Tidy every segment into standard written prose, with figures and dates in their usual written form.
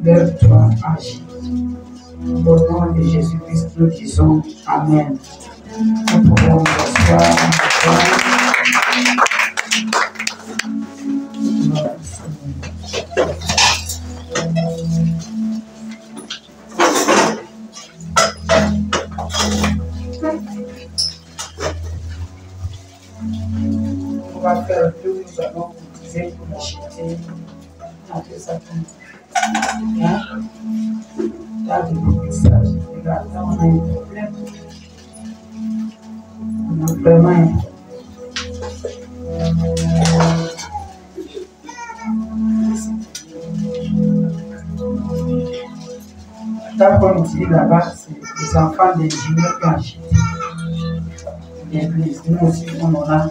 lève-toi, agis. Au nom de Jésus-Christ, nous disons Amen. Nous pouvons nous asseoir. On va faire tout, nous allons utiliser pour l'acheter. Après ça, là, des messages. Regarde, là, on a un problème. On a vraiment un problème. Là, comme dit là-bas, c'est les enfants d'ingénieurs qui ont acheté l'église. Nous aussi, on en a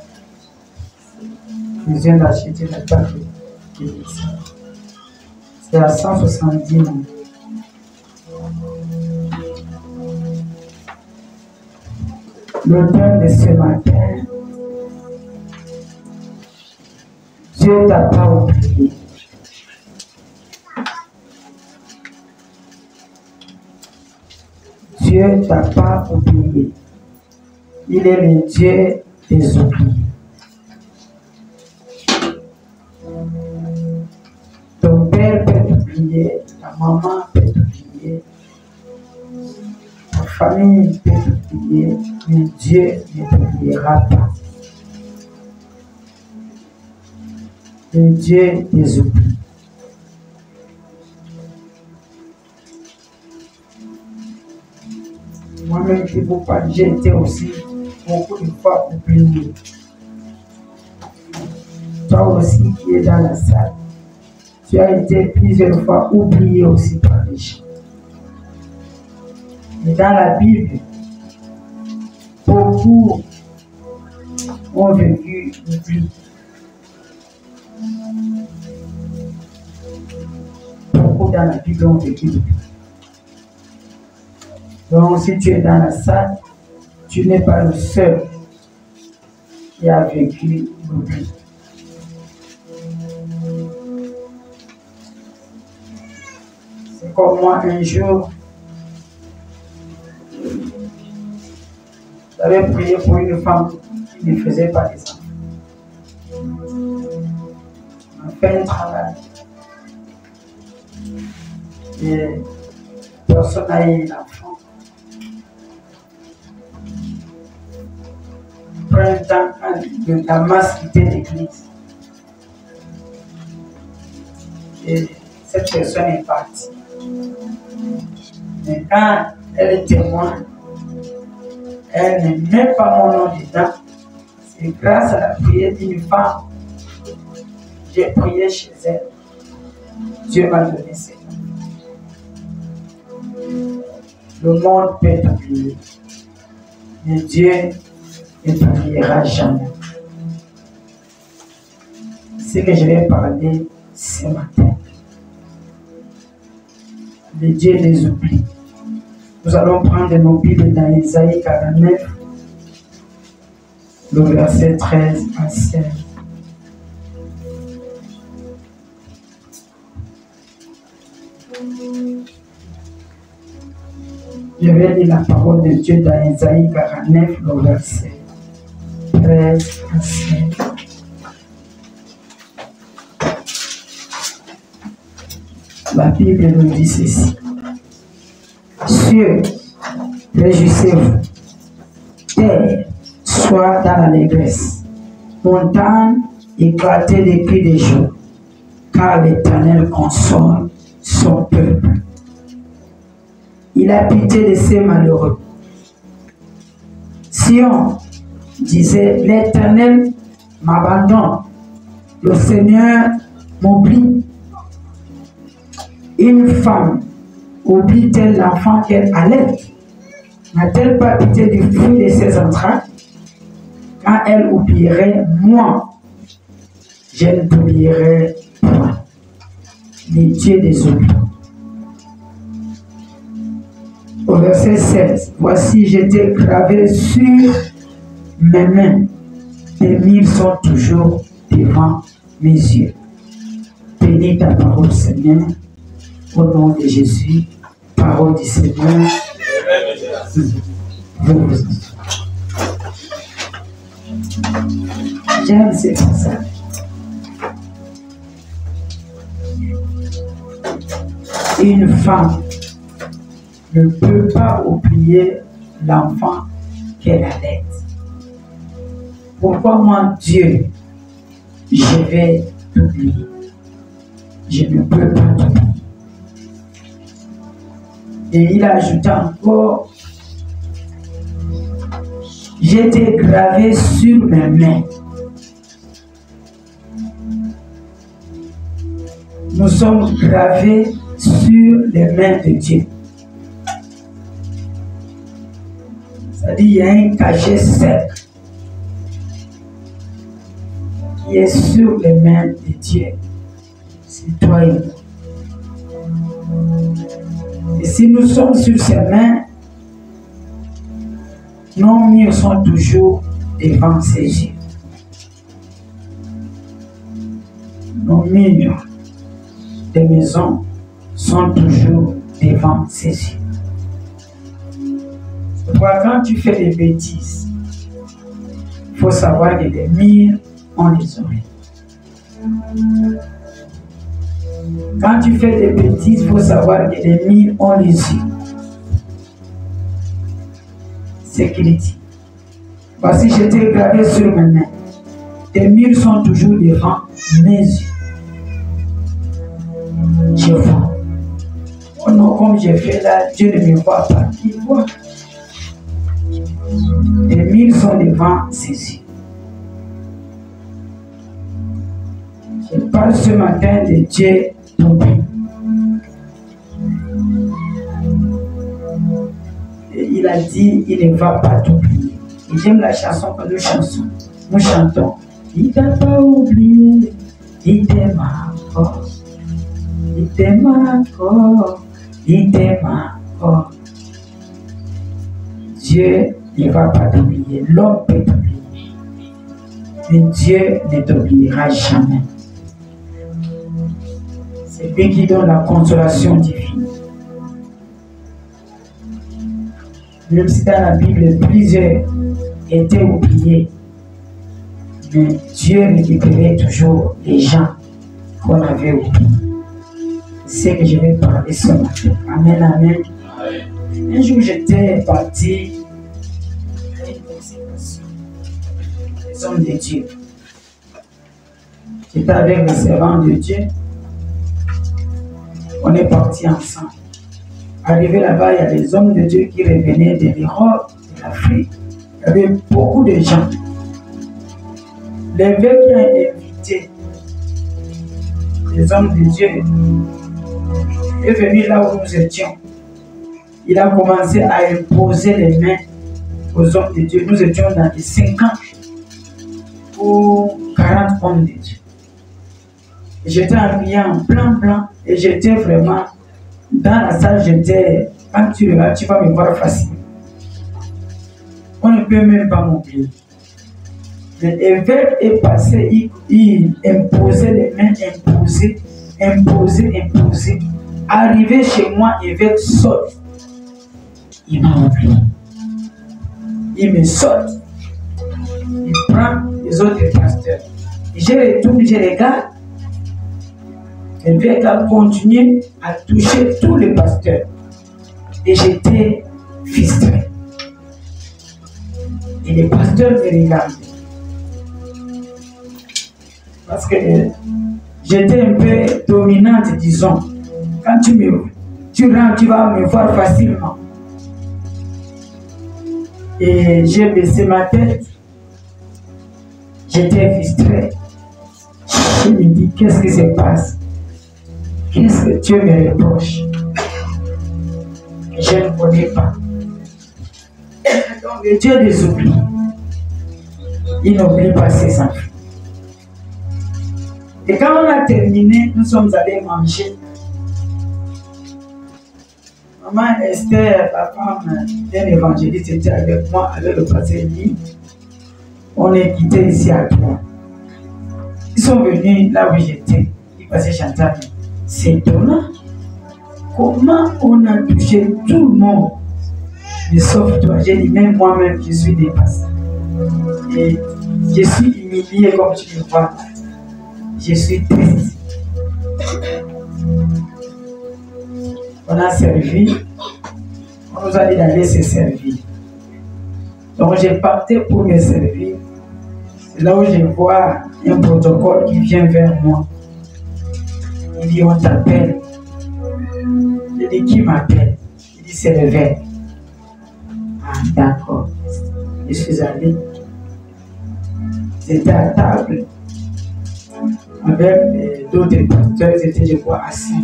besoin d'acheter la table de l'église. C'est à 170 000. Le thème de ce matin, Dieu ne t'a pas oublié. Dieu ne t'a pas oublié. Il est le Dieu des oubliés. Ton père peut t'oublier, ta maman peut t'oublier, ta famille peut t'oublier, mais Dieu ne t'oubliera pas. Le Dieu des oublis. Moi-même, je vous parle, j'ai été aussi beaucoup de fois oublié. Toi aussi qui es dans la salle, tu as été plusieurs fois oublié aussi par les gens. Et dans la Bible, beaucoup ont vécu l'oubli. Beaucoup dans la Bible ont vécu l'oubli. Donc, si tu es dans la salle, tu n'es pas le seul qui a vécu l'oubli. C'est comme moi, un jour, j'avais prié pour une femme qui ne faisait pas des enfants. On a fait un travail. Et personne n'a eu l'enfant. Après un temps, quand la masse quittait l'église, et cette personne est partie. Mais quand elle est témoin, elle ne met pas mon nom dedans. C'est grâce à la prière d'une femme. J'ai prié chez elle. Dieu m'a donné ses noms. Le monde peut t'oublier, mais Dieu ne t'oubliera jamais. C'est ce que je vais parler ce matin. Le Dieu des oublis. Nous allons prendre nos Bibles dans Isaïe 49, le verset 13 à 16. Je vais lire la parole de Dieu dans Isaïe 49, le verset 13 à 16. La Bible nous dit ceci. Cieux, réjouissez-vous. Terre, sois dans l'allégresse. Montagne, éclatez les cris des jours. Car l'Éternel console son peuple. Il a pitié de ces malheureux. Sion disait, l'Éternel m'abandonne. Le Seigneur m'oublie. Une femme oublie-t-elle l'enfant qu'elle allait? N'a-t-elle pas pitié du fruit de ses entrailles? Quand elle oublierait, moi, je ne t'oublierai pas. Les dieux des oublis. Au verset 16, voici, j'étais gravé sur mes mains. Tes mille sont toujours devant mes yeux. Bénis ta parole, Seigneur. Au nom de Jésus, parole du Seigneur. J'aime ces passages. Une femme ne peut pas oublier l'enfant qu'elle allait. Pourquoi moi, Dieu, je vais t'oublier? Je ne peux pas t'oublier. Et il a ajouté encore, j'étais gravé sur mes mains. Nous sommes gravés sur les mains de Dieu. C'est-à-dire qu'il y a un cachet sec qui est sur les mains de Dieu. C'est toi et moi. Et si nous sommes sur ses mains, nos murs sont toujours devant ses yeux. Nos murs des maisons sont toujours devant ses yeux. Quand tu fais des bêtises, il faut savoir que les murs ont les oreilles. Quand tu fais des bêtises, il faut savoir que les murs ont les yeux. C'est ce qu'il dit. Voici, j'étais gravé sur mes mains. Tes murs sont toujours devant mes yeux. Je vois. Oh non, comme j'ai fait là, Dieu ne me voit pas. Il voit. Les murs sont devant ses yeux. Je parle ce matin de Dieu tombé. Et il a dit, il ne va pas t'oublier. Et j'aime la chanson que nous chantons. Il t'a pas oublié, il t'aime encore. Il t'aime encore, il t'aime encore. Dieu ne va pas t'oublier. L'homme peut t'oublier. Mais Dieu ne t'oubliera jamais. C'est lui qui donne la consolation divine. Même si dans la Bible, plusieurs étaient oubliés, mais Dieu récupérait toujours les gens qu'on avait oubliés. C'est ce que je vais parler ce matin. Amen, amen. Un jour, j'étais parti à une consécration des hommes de Dieu. J'étais avec les servants de Dieu. On est partis ensemble. Arrivé là-bas, il y a des hommes de Dieu qui revenaient de l'Europe, de l'Afrique. Il y avait beaucoup de gens. L'évêque qui a invité les hommes de Dieu est venu là où nous étions. Il a commencé à imposer les mains aux hommes de Dieu. Nous étions dans les 50 ou 40 hommes de Dieu. J'étais habillé en blanc et j'étais vraiment dans la salle. J'étais, quand tu regardes, tu vas me voir facilement. On ne peut même pas m'oublier. L'évêque est passé, il imposait les mains, imposait. Arrivé chez moi, l'évêque saute. Il m'a oublié. Il me saute. Il prend les autres pasteurs. Je retourne, je regarde. L'évêque a continué à toucher tous les pasteurs. Et j'étais frustré. Et les pasteurs me regardaient. Parce que j'étais un peu dominante, disons. Quand tu rentres, tu vas me voir facilement. Et j'ai baissé ma tête. J'étais frustré. Je me dis, qu'est-ce qui se passe? Qu'est-ce que Dieu me reproche? Je ne connais pas. Donc Dieu les oublie. Il n'oublie pas ses enfants. Et quand on a terminé, nous sommes allés manger. Maman Esther, la femme d'un évangéliste, était avec moi, avec le pasteur Lee. On est quitté ici à Troyes. Ils sont venus là où j'étais. Ils passaient chanter. C'est étonnant. comment on a touché tout le monde, mais sauf toi. J'ai dit, même moi-même, je suis dépassé. Et je suis humilié comme tu le vois. Je suis triste. On a servi, on nous a dit d'aller se servir. Donc j'ai parti pour me servir. C'est là où je vois un protocole qui vient vers moi. Il dit, on t'appelle. Je dis, qui m'appelle? Il dit, c'est le verre. Ah, d'accord. Je suis allé. J'étais à table avec d'autres pasteurs, ils étaient, je crois, assis.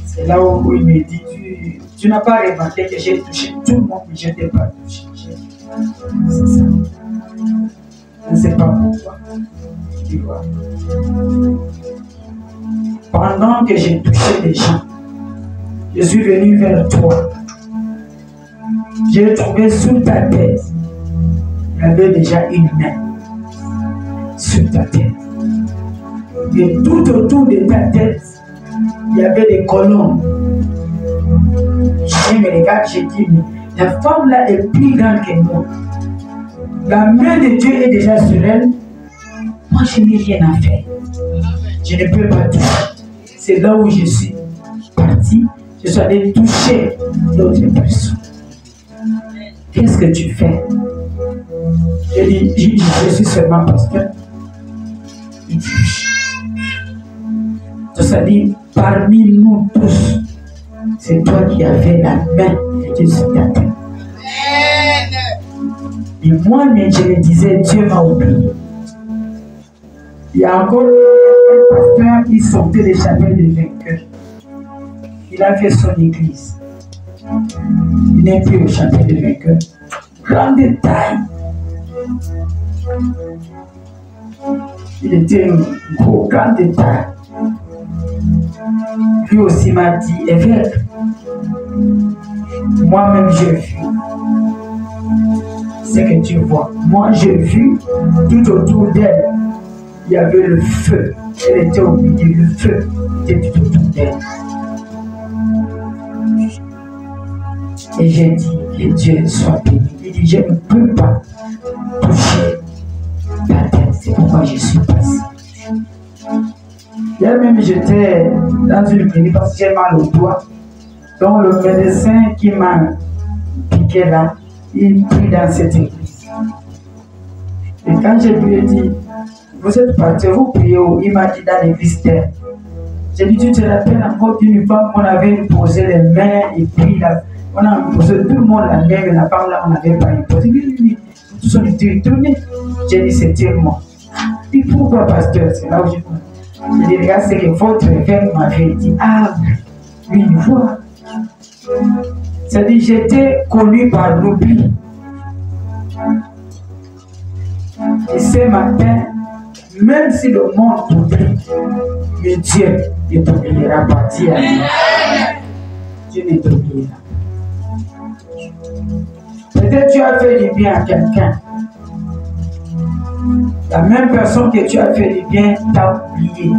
C'est là où il me dit, tu n'as pas remarqué que j'ai touché tout le monde, mais je ne t'ai pas touché. C'est ça. Je ne sais pas pourquoi. Tu vois. Pendant que j'ai touché les gens, je suis venu vers toi. J'ai trouvé sous ta tête, il y avait déjà une main sur ta tête. Et tout autour de ta tête, il y avait des colonnes. Je me regarde, j'ai dit, mais la femme là est plus grande que moi. La main de Dieu est déjà sur elle. Moi, je n'ai rien à faire. Je ne peux pas toucher. C'est là où je suis parti. Je suis allé toucher d'autres personnes. Qu'est-ce que tu fais? Je dis, je suis seulement pasteur. Il dit, ça dit, parmi nous tous, c'est toi qui avais la main de Dieu sur ta tête. Et moi, mais je me disais, Dieu m'a oublié. Il y a encore un pasteur qui sortait les chapelles de vainqueur. Il a fait son église. Il n'est plus au chapelle de vainqueur. Grand détail. Il était un gros grand détail. Lui aussi m'a dit, évêque, moi-même j'ai vu ce que tu vois. Moi j'ai vu tout autour d'elle, il y avait le feu. Elle était au milieu, le feu était tout autour d'elle. Et j'ai dit, que Dieu soit béni. Il dit, je ne peux pas toucher ta tête, c'est pourquoi je suis passé. Hier même, j'étais dans une clinique parce que j'ai mal au doigt. Donc le médecin qui m'a piqué là, il prie dans cette église. Et quand je lui ai dit, vous êtes parti, vous priez où? Il m'a dit dans l'église terre. J'ai dit, tu te rappelles encore d'une femme, on avait posé les mains et puis là, on a posé tout le monde la main, mais la femme là, on n'avait pas imposé. Oui, tout son été tourné. J'ai dit, c'était moi. Et pourquoi, pasteur? C'est là où je pense. J'ai dit, regarde, c'est que votre évêque m'avait dit, ah, une fois. C'est-à-dire, j'étais connu par l'oubli. Et ce matin, même si le monde t'oublie, mais Dieu ne t'oubliera pas. Dieu ne t'oubliera. Peut-être tu as fait du bien à quelqu'un. La même personne que tu as fait du bien t'a oublié.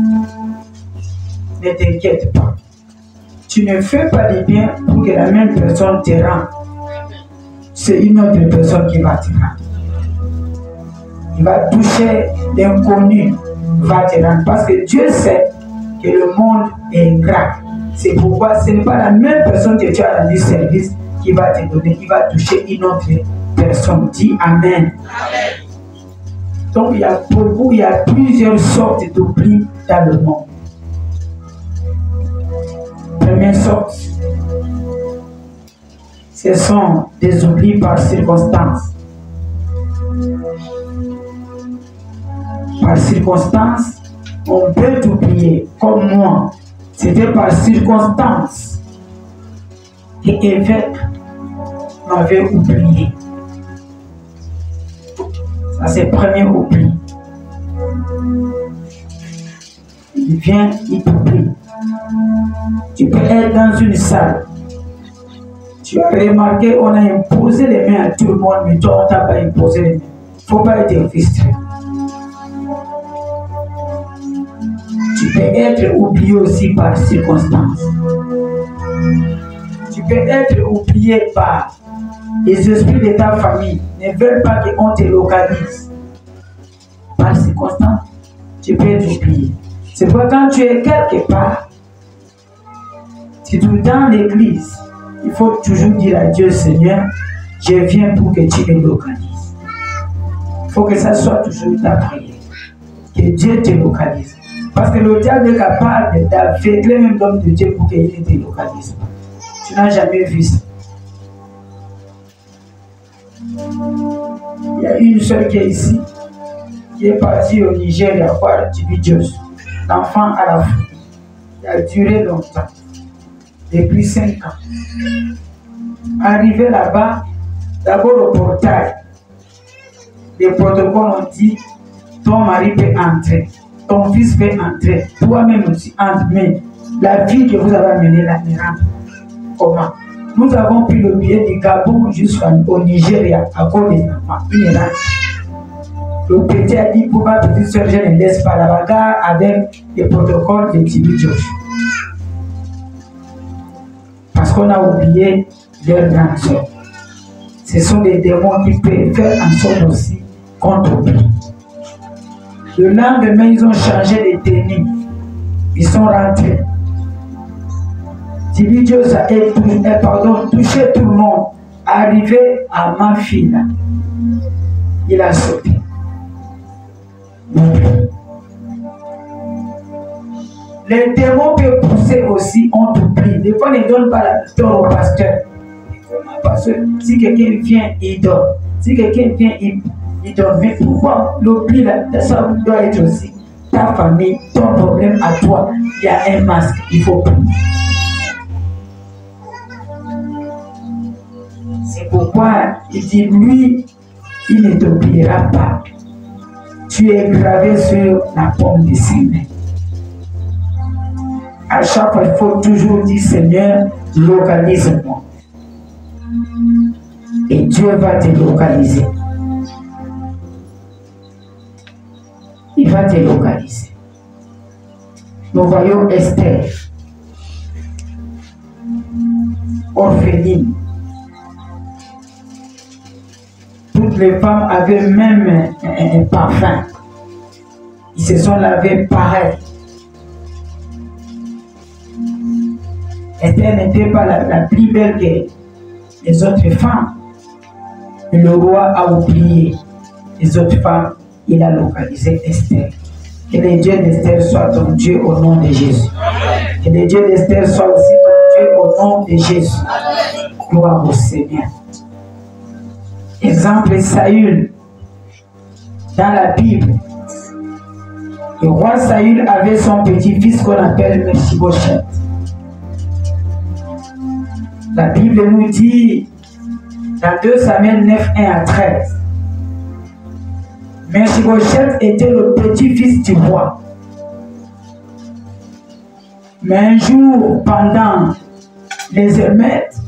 Ne t'inquiète pas. Tu ne fais pas du bien pour que la même personne te rende. C'est une autre personne qui va te rendre. Il va toucher l'inconnu, va te rendre. Parce que Dieu sait que le monde est ingrat. C'est pourquoi ce n'est pas la même personne que tu as rendu service qui va te donner, qui va toucher une autre personne. Dis Amen. Amen. Donc il y a plusieurs sortes d'oubli dans le monde. Première sorte, ce sont des oublis par circonstance. Par circonstance, on peut t'oublier, comme moi. C'était par circonstance. Et évêque m'avait oublié. Ça, c'est le premier oubli. Il vient, il t'oublie. Tu peux être dans une salle. Tu as remarqué, on a imposé les mains à tout le monde, mais toi, on ne t'a pas imposé les mains. Il ne faut pas être frustré. Tu peux être oublié aussi par circonstances. Tu peux être oublié par les esprits de ta famille. Ne veulent pas qu'on te localise. Par circonstances, tu peux être oublié. C'est pourquoi quand tu es quelque part, si tu es dans l'église, il faut toujours dire à Dieu, Seigneur, je viens pour que tu me localises. Il faut que ça soit toujours ta prière. Que Dieu te localise. Parce que le diable est capable d'aveugler même l'homme de Dieu pour qu'il ne te localise pas. Tu n'as jamais vu ça. Il y a une seule qui est ici, qui est partie au Nigeria voir Tibi Jos, l'enfant à la fois. Il a duré longtemps, depuis 5 ans. Arrivé là-bas, d'abord au portail, les protocoles ont dit ton mari peut entrer, ton fils peut entrer, toi-même aussi entre, mais la vie que vous avez amenée là ne rentre. Comment? Nous avons pris le billet du Gabon jusqu'au Nigeria à cause des enfants. Il est là. Le petit a dit pour ma petite soeur, je ne laisse pas la bagarre avec les protocoles de Tibi Jos. Parce qu'on a oublié leur grande soeur. Ce sont des démons qui peuvent faire en sorte aussi qu'on t'oublie. Le lendemain, ils ont changé de tenue. Ils sont rentrés. Tibi Jos a touché tout le monde. Arrivé à ma fille, là, il a sauté. Les démons peuvent pousser aussi, on t'oublie. Des fois, ne donne pas la victoire au pasteur. Parce que si quelqu'un vient, il dort. Si quelqu'un vient, il dort. Mais pourquoi l'oubli là, ça doit être aussi ta famille, ton problème à toi. Il y a un masque, il faut prier. C'est pourquoi il dit, lui, il ne t'oubliera pas. Tu es gravé sur la paume de ses mains. À chaque fois, il faut toujours dire, Seigneur, localise-moi. Et Dieu va te localiser. Il va te localiser. Nous voyons Esther, orpheline. Toutes les femmes avaient même un parfum. Ils se sont lavés pareil. Esther n'était pas la plus belle que les autres femmes. Le roi a oublié les autres femmes. Il a localisé Esther. Que le Dieu d'Esther soit ton Dieu au nom de Jésus. Que le Dieu d'Esther soit aussi ton Dieu au nom de Jésus. Gloire au Seigneur. Exemple, Saül, dans la Bible, le roi Saül avait son petit-fils qu'on appelle Mephibosheth. La Bible nous dit, dans 2 Samuel 9, 1 à 13, Mephibosheth était le petit-fils du roi. Mais un jour, pendant les émeutes,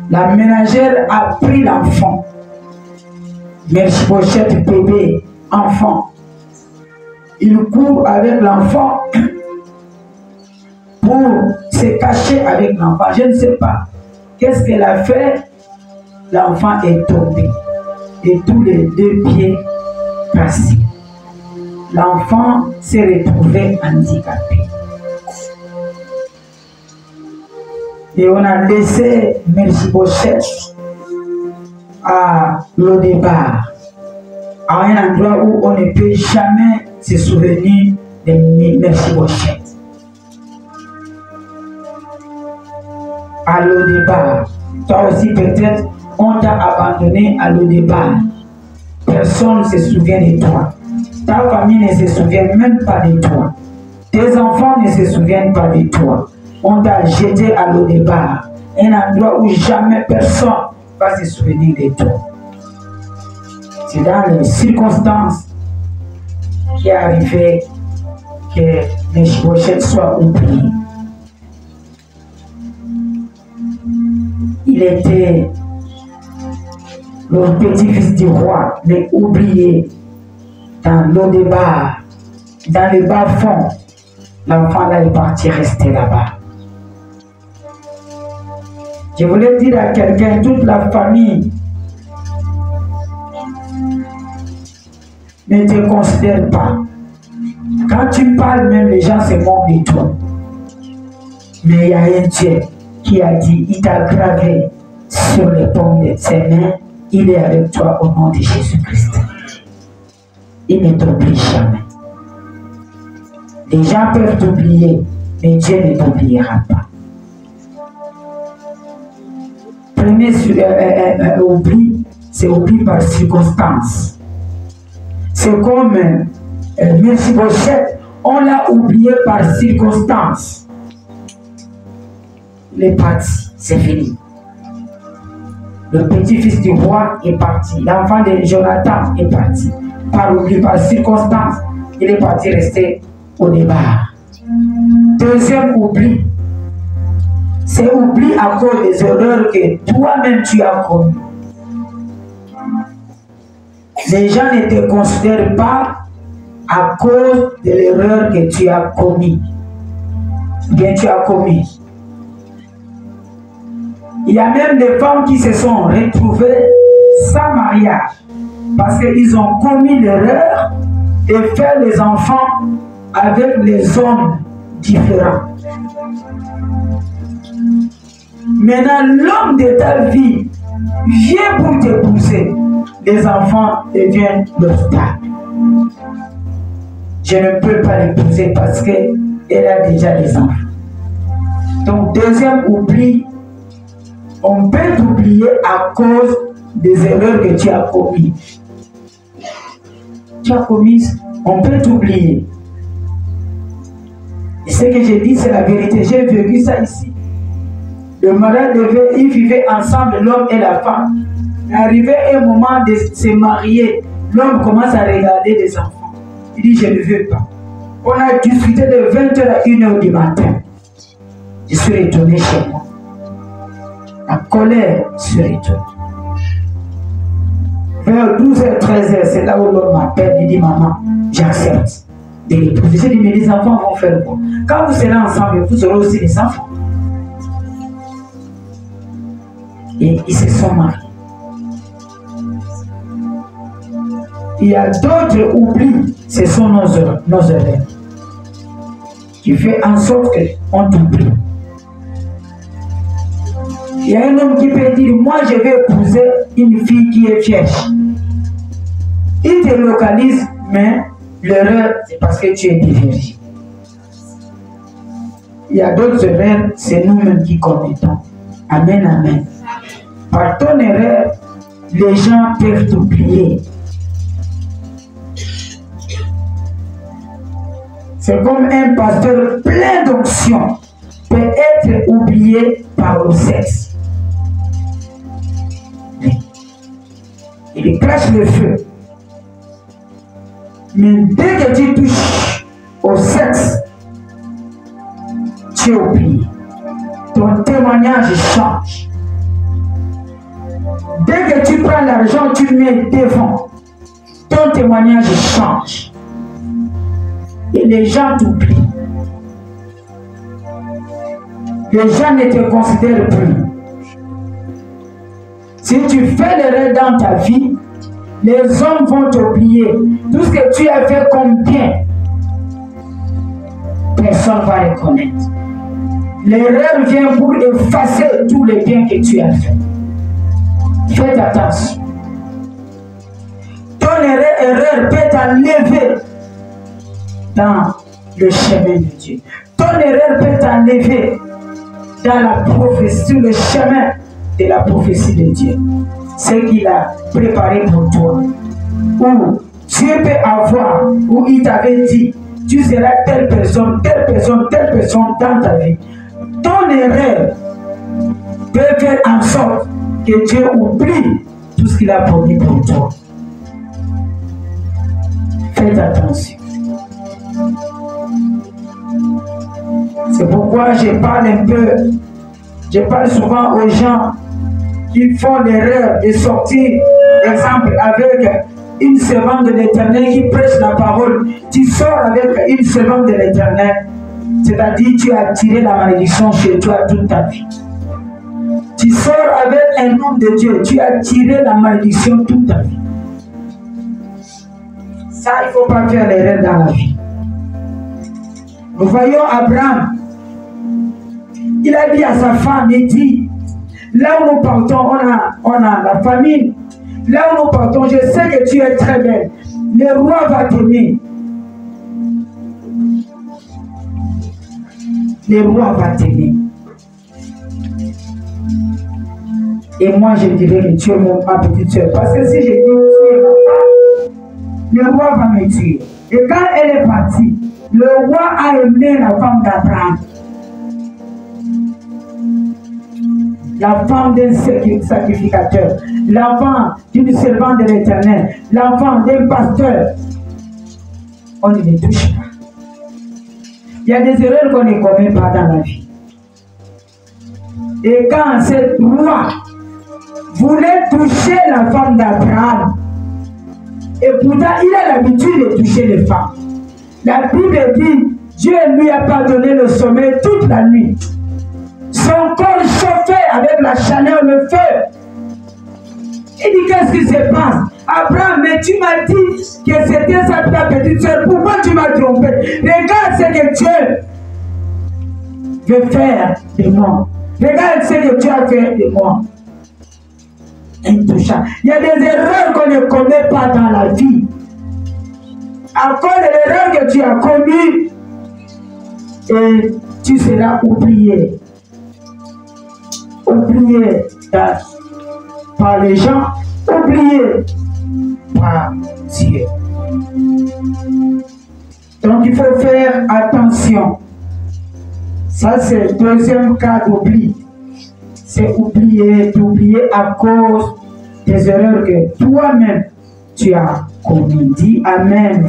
la ménagère a pris l'enfant. Mephibosheth, bébé, enfant. Il court avec l'enfant pour se cacher avec l'enfant. Je ne sais pas. Qu'est-ce qu'elle a fait? L'enfant est tombé. Et tous les 2 pieds cassés. L'enfant s'est retrouvé handicapé. Et on a laissé Mephibosheth à Lo-Débar, à un endroit où on ne peut jamais se souvenir de Mephibosheth. À Lo-Débar. Toi aussi peut-être, on t'a abandonné à Lo-Débar. Personne ne se souvient de toi. Ta famille ne se souvient même pas de toi. Tes enfants ne se souviennent pas de toi. On t'a jeté à Lo-Débar, un endroit où jamais personne ne va se souvenir de toi. C'est dans les circonstances qui est arrivé que Mephibosheth soit oublié. Il était le petit-fils du roi, mais oublié dans l'eau de bas, dans le bas fond. L'enfant là est parti rester là-bas. Je voulais dire à quelqu'un, toute la famille ne te considère pas. Quand tu parles, même les gens se moquent de toi. Mais il y a un Dieu qui a dit, il t'a gravé sur les paumes de ses mains, il est avec toi au nom de Jésus-Christ. Il ne t'oublie jamais. Les gens peuvent t'oublier, mais Dieu ne t'oubliera pas. Premier oubli, c'est oubli par circonstance. C'est comme Mephibosheth, on l'a oublié par circonstance. Il est parti, c'est fini. Le petit-fils du roi est parti. L'enfant de Jonathan est parti. Par oubli, par circonstance, il est parti rester au départ. Deuxième oubli, c'est oubli à cause des erreurs que toi-même tu as commises. Les gens ne te considèrent pas à cause de l'erreur que tu as commise. Bien tu as commis. Il y a même des femmes qui se sont retrouvées sans mariage parce qu'ils ont commis l'erreur de faire les enfants avec les hommes différents. Maintenant, l'homme de ta vie vient pour t'épouser. Les enfants deviennent l'obstacle. Je ne peux pas l'épouser parce qu'elle a déjà des enfants. Donc, deuxième oubli, on peut t'oublier à cause des erreurs que tu as commises. Tu as commises, on peut t'oublier. Et ce que j'ai dit, c'est la vérité. J'ai vécu ça ici. Le mariage ils vivaient ensemble, l'homme et la femme. Arrivé un moment de se marier, l'homme commence à regarder les enfants. Il dit, je ne veux pas. On a discuté de 20h à 1h du matin. Je suis retourné chez moi. La colère se retourne. Vers 12h, 13h, c'est là où l'homme m'appelle. Il dit, maman, j'accepte de l'épouser. Je dis, mais les enfants vont faire quoi? Quand vous serez ensemble, vous aurez aussi des enfants. Et ils se sont mariés. Il y a d'autres oublis, ce sont nos erreurs, qui fait en sorte qu'on t'oublie. Il y a un homme qui peut dire, moi je vais épouser une fille qui est vierge. Il te localise, mais l'erreur, c'est parce que tu es vierge. Il y a d'autres erreurs, c'est nous-mêmes qui commettons. Amen, amen. Par ton erreur, les gens peuvent t'oublier. C'est comme un pasteur plein d'onction peut être oublié par le sexe. Il crache le feu. Mais dès que tu touches au sexe, tu oublies. Ton témoignage change. Dès que tu prends l'argent, tu le mets devant. Ton témoignage change. Et les gens t'oublient. Les gens ne te considèrent plus. Si tu fais l'erreur dans ta vie, les hommes vont t'oublier. Tout ce que tu as fait comme bien, personne ne va reconnaître. L'erreur vient pour effacer tous les biens que tu as fait. Faites attention. Ton erreur peut t'enlever dans le chemin de Dieu. Ton erreur peut t'enlever dans la prophétie, sur le chemin de la prophétie de Dieu. Ce qu'il a préparé pour toi. Où Dieu peut avoir, où il t'avait dit, tu seras telle personne, telle personne, telle personne dans ta vie. Ton erreur peut faire en sorte que Dieu oublie tout ce qu'il a promis pour toi. Faites attention. C'est pourquoi je parle un peu, je parle souvent aux gens qui font l'erreur de sortir, exemple, avec une servante de l'Éternel qui prêche la parole, tu sors avec une servante de l'Éternel, c'est-à-dire tu as tiré la malédiction chez toi toute ta vie. Tu sors avec un homme de Dieu, tu as tiré la malédiction toute ta vie. Ça, il ne faut pas faire l'erreur dans la vie. Nous voyons Abraham, il a dit à sa femme, il dit, là où nous partons, on a la famine. Là où nous partons, je sais que tu es très belle. Le roi va t'aimer. Le roi va t'aimer. Et moi, je dirais que tu es ma petite soeur. Parce que si je dis que tu es ma femme, le roi va me tuer. Et quand elle est partie, le roi a aimé la femme d'Abraham. La femme d'un sacrificateur, l'enfant d'une servante de l'Éternel, l'enfant d'un pasteur. On ne les touche pas. Il y a des erreurs qu'on ne commet pas dans la vie. Et quand cette roi voulait toucher la femme d'Abraham, et pourtant il a l'habitude de toucher les femmes. La Bible dit, Dieu ne lui a pas donné le sommeil toute la nuit. Son corps chauffait avec la chaleur, le feu. Il dit, qu'est-ce qui se passe? Abraham, mais tu m'as dit que c'était ta petite soeur. Pourquoi tu m'as trompé? Regarde ce que Dieu veut faire de moi. Regarde ce que tu as fait de moi. Intouchable. Il y a des erreurs qu'on ne commet pas dans la vie. À cause de l'erreur que tu as commise, et tu seras oublié. Oublié par les gens, oublié par Dieu. Donc il faut faire attention. Ça c'est le deuxième cas d'oubli. C'est d'oublier à cause des erreurs que toi-même tu as commises. Dis Amen.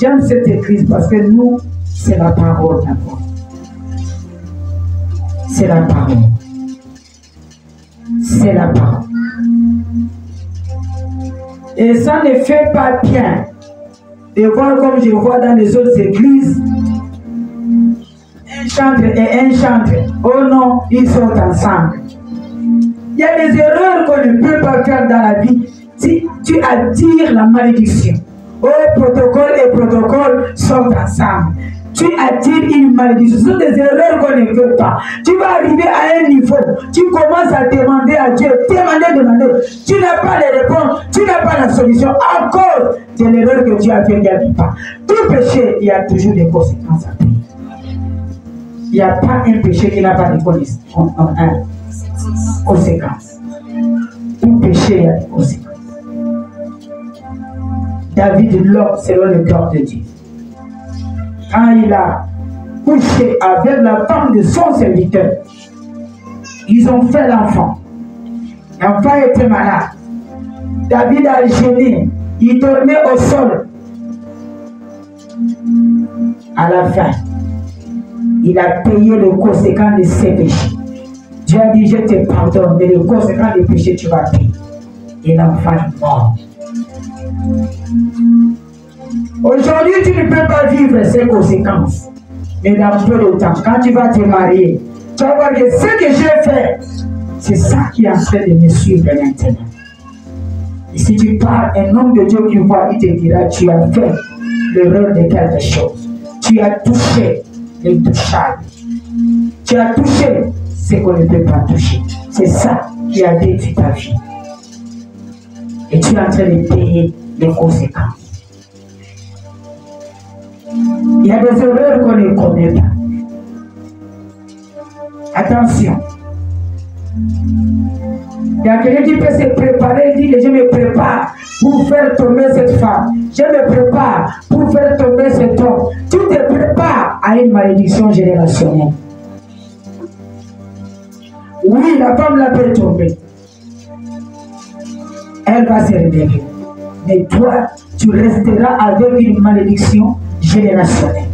J'aime cette église parce que nous, c'est la parole d'abord. C'est la parole. C'est la parole. Et ça ne fait pas bien de voir comme je vois dans les autres églises, un chantre et un chantre. Oh non, ils sont ensemble. Il y a des erreurs qu'on ne peut pas faire dans la vie. Si tu attires la malédiction, oh, protocole et protocole sont ensemble. Tu attires une malédiction. Ce sont des erreurs qu'on ne veut pas. Tu vas arriver à un niveau. Tu commences à demander à Dieu. Demander. Tu n'as pas les réponses. Tu n'as pas la solution. À cause de l'erreur que tu as fait, il n'y a pas. Tout péché, il y a toujours des conséquences à payer. Il n'y a pas un péché qui n'a pas de conséquences. Tout péché, il y a des conséquences. David, l'homme selon le cœur de Dieu. Quand il a couché avec la femme de son serviteur, ils ont fait l'enfant. L'enfant était malade. David a gêné. Il dormait au sol. À la fin, il a payé le conséquent de ses péchés. Dieu a dit, je te pardonne, mais le conséquent des péchés, tu vas payer. Et l'enfant est mort. Aujourd'hui, tu ne peux pas vivre ces conséquences. Mais dans peu de temps, quand tu vas te marier, tu vas voir que ce que j'ai fait, c'est ça qui est en train de me suivre maintenant. Et si tu parles, un homme de Dieu qui voit, il te dira, tu as fait l'erreur de quelque chose. Tu as touché l'intouchable. Tu as touché ce qu'on ne peut pas toucher. C'est ça qui a détruit ta vie. Et tu es en train de payer les conséquences. Il y a des erreurs qu'on ne connaît pas. Attention. Il y a quelqu'un qui peut se préparer, il dit que je me prépare pour faire tomber cette femme. Je me prépare pour faire tomber cet homme. Tu te prépares à une malédiction générationnelle. Oui, la femme l'a fait tomber. Elle va se réveiller. Mais toi, tu resteras avec une malédiction générationnelle.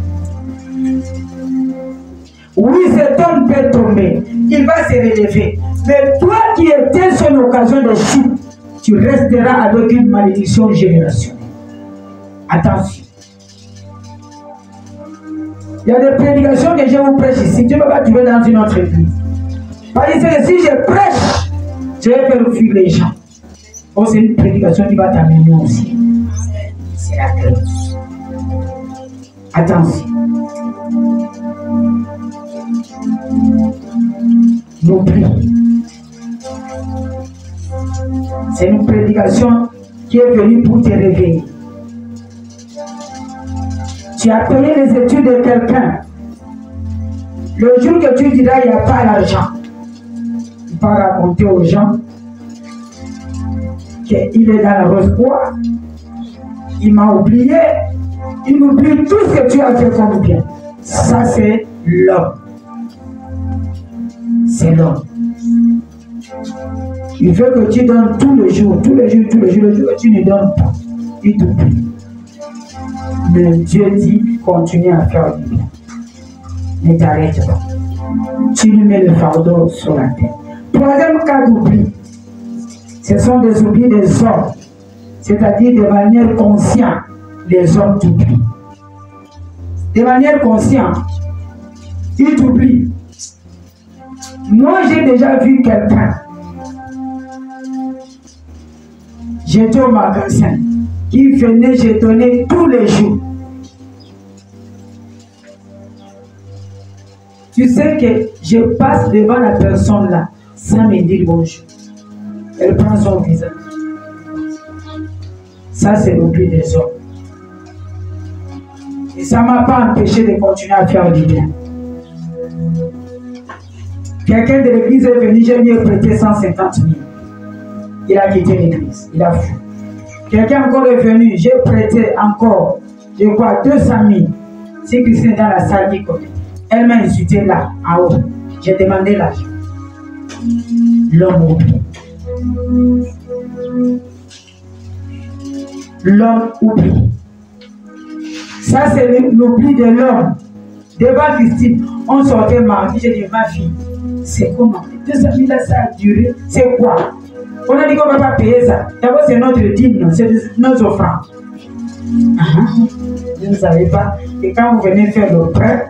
Oui, cet homme peut tomber. Il va se relever. Mais toi qui étais son occasion de chute, tu resteras avec une malédiction générationnelle. Attention. Il y a des prédications que je vous prêche ici. Tu ne peux pas trouver dans une autre église. Parce que si je prêche, je vais faire fuir les gens. Oh, c'est une prédication qui va t'amener aussi. C'est la clé. Attention. N'oublie. C'est une prédication qui est venue pour te réveiller. Tu as payé les études de quelqu'un. Le jour que tu diras il n'y a pas l'argent, il va raconter aux gens qu'il est dans la rose-bois, il m'a oublié, il oublie tout ce que tu as fait comme bien. Ça, c'est l'homme. C'est l'homme. Il veut que tu donnes tous les jours, le jour que tu ne donnes pas, il t'oublie. Mais Dieu dit, continue à faire du bien. Ne t'arrête pas. Tu lui mets le fardeau sur la tête. Troisième cas d'oubli, ce sont des oublis des hommes, c'est-à-dire de manière consciente, les hommes t'oublient. De manière consciente, ils t'oublient. Moi, j'ai déjà vu quelqu'un. J'étais au magasin, qui venait jetonner tous les jours. Tu sais que je passe devant la personne là, sans me dire bonjour. Elle prend son visage. Ça, c'est l'oubli des hommes. Et ça ne m'a pas empêché de continuer à faire du bien. Quelqu'un de l'église est venu, j'ai lui ai prêté 150 000. Il a quitté l'église, il a fui. Quelqu'un encore est venu, j'ai prêté encore, je crois, 200 000. Si Christine est dans la salle qui connaît. Elle m'a insulté là, en haut. J'ai demandé l'argent. L'homme oublie. L'homme oublie. Ça, c'est l'oubli de l'homme. Devant Christine, on sortait mardi, j'ai dit, ma fille, c'est comment? 200 000 là, ça a duré. C'est quoi? On a dit qu'on ne va pas payer ça. D'abord, c'est notre dîme, c'est nos offrandes. Vous ne savez pas. Et quand vous venez faire le prêt,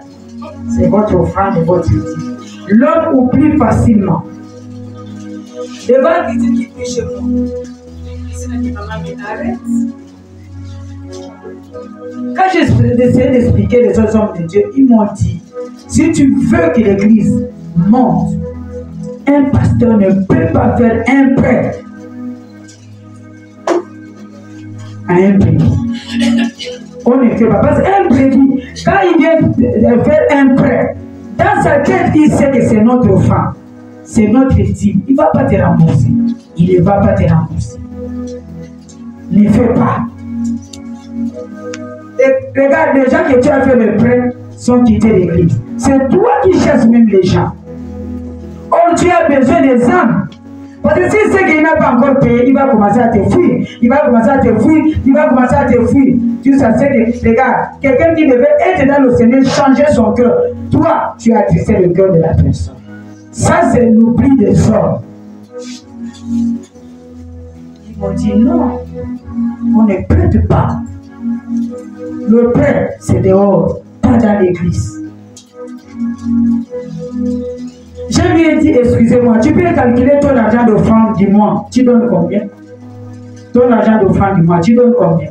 c'est votre offrande et votre dîme. L'homme oublie facilement. Devant Christine qui prie chez moi, Christine a dit, maman, mais arrête. Quand j'ai essayé d'expliquer les autres hommes de Dieu, ils m'ont dit, si tu veux que l'église monte, un pasteur ne peut pas faire un prêt à un brebis. On ne fait pas. Parce qu'un brebis, quand il vient de faire un prêt, dans sa tête, il sait que c'est notre offrande, c'est notre dîme. Il ne va pas te rembourser. Il ne va pas te rembourser. Ne fais pas. Et regarde, les gens que tu as fait le prêt sont quittés l'église. C'est toi qui cherches même les gens. Or, tu as besoin des âmes. Parce que si c'est qu'il n'a pas encore payé, il va commencer à te fuir. Il va commencer à te fuir. Il va commencer à te fuir. Tu sais que, regarde, quelqu'un qui devait être dans le Seigneur, changer son cœur. Toi, tu as attristé le cœur de la personne. Ça, c'est l'oubli des hommes. Ils m'ont dit non, on ne prête pas. Le prêt, c'est dehors, pas dans l'église. Je lui ai dit, excusez-moi, tu peux calculer ton argent d'offrande du mois. Tu donnes combien? Ton argent d'offrande du mois, tu donnes combien?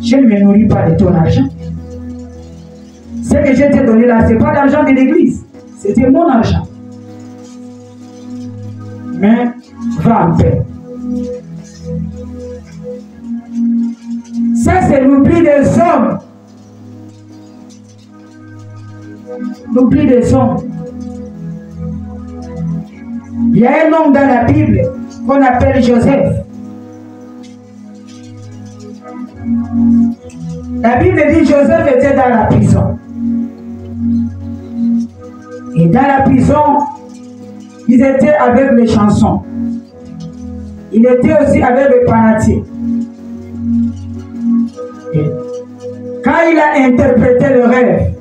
Je ne me nourris pas de ton argent. Ce que je t'ai donné là, ce n'est pas l'argent de l'église. C'était mon argent. Mais, va en paix. Ça, c'est l'oubli des hommes. L'oubli des hommes. Il y a un homme dans la Bible qu'on appelle Joseph. La Bible dit que Joseph était dans la prison. Et dans la prison, ils étaient avec les chansons. Il était aussi avec les fanatiques. Et quand il a interprété le rêve,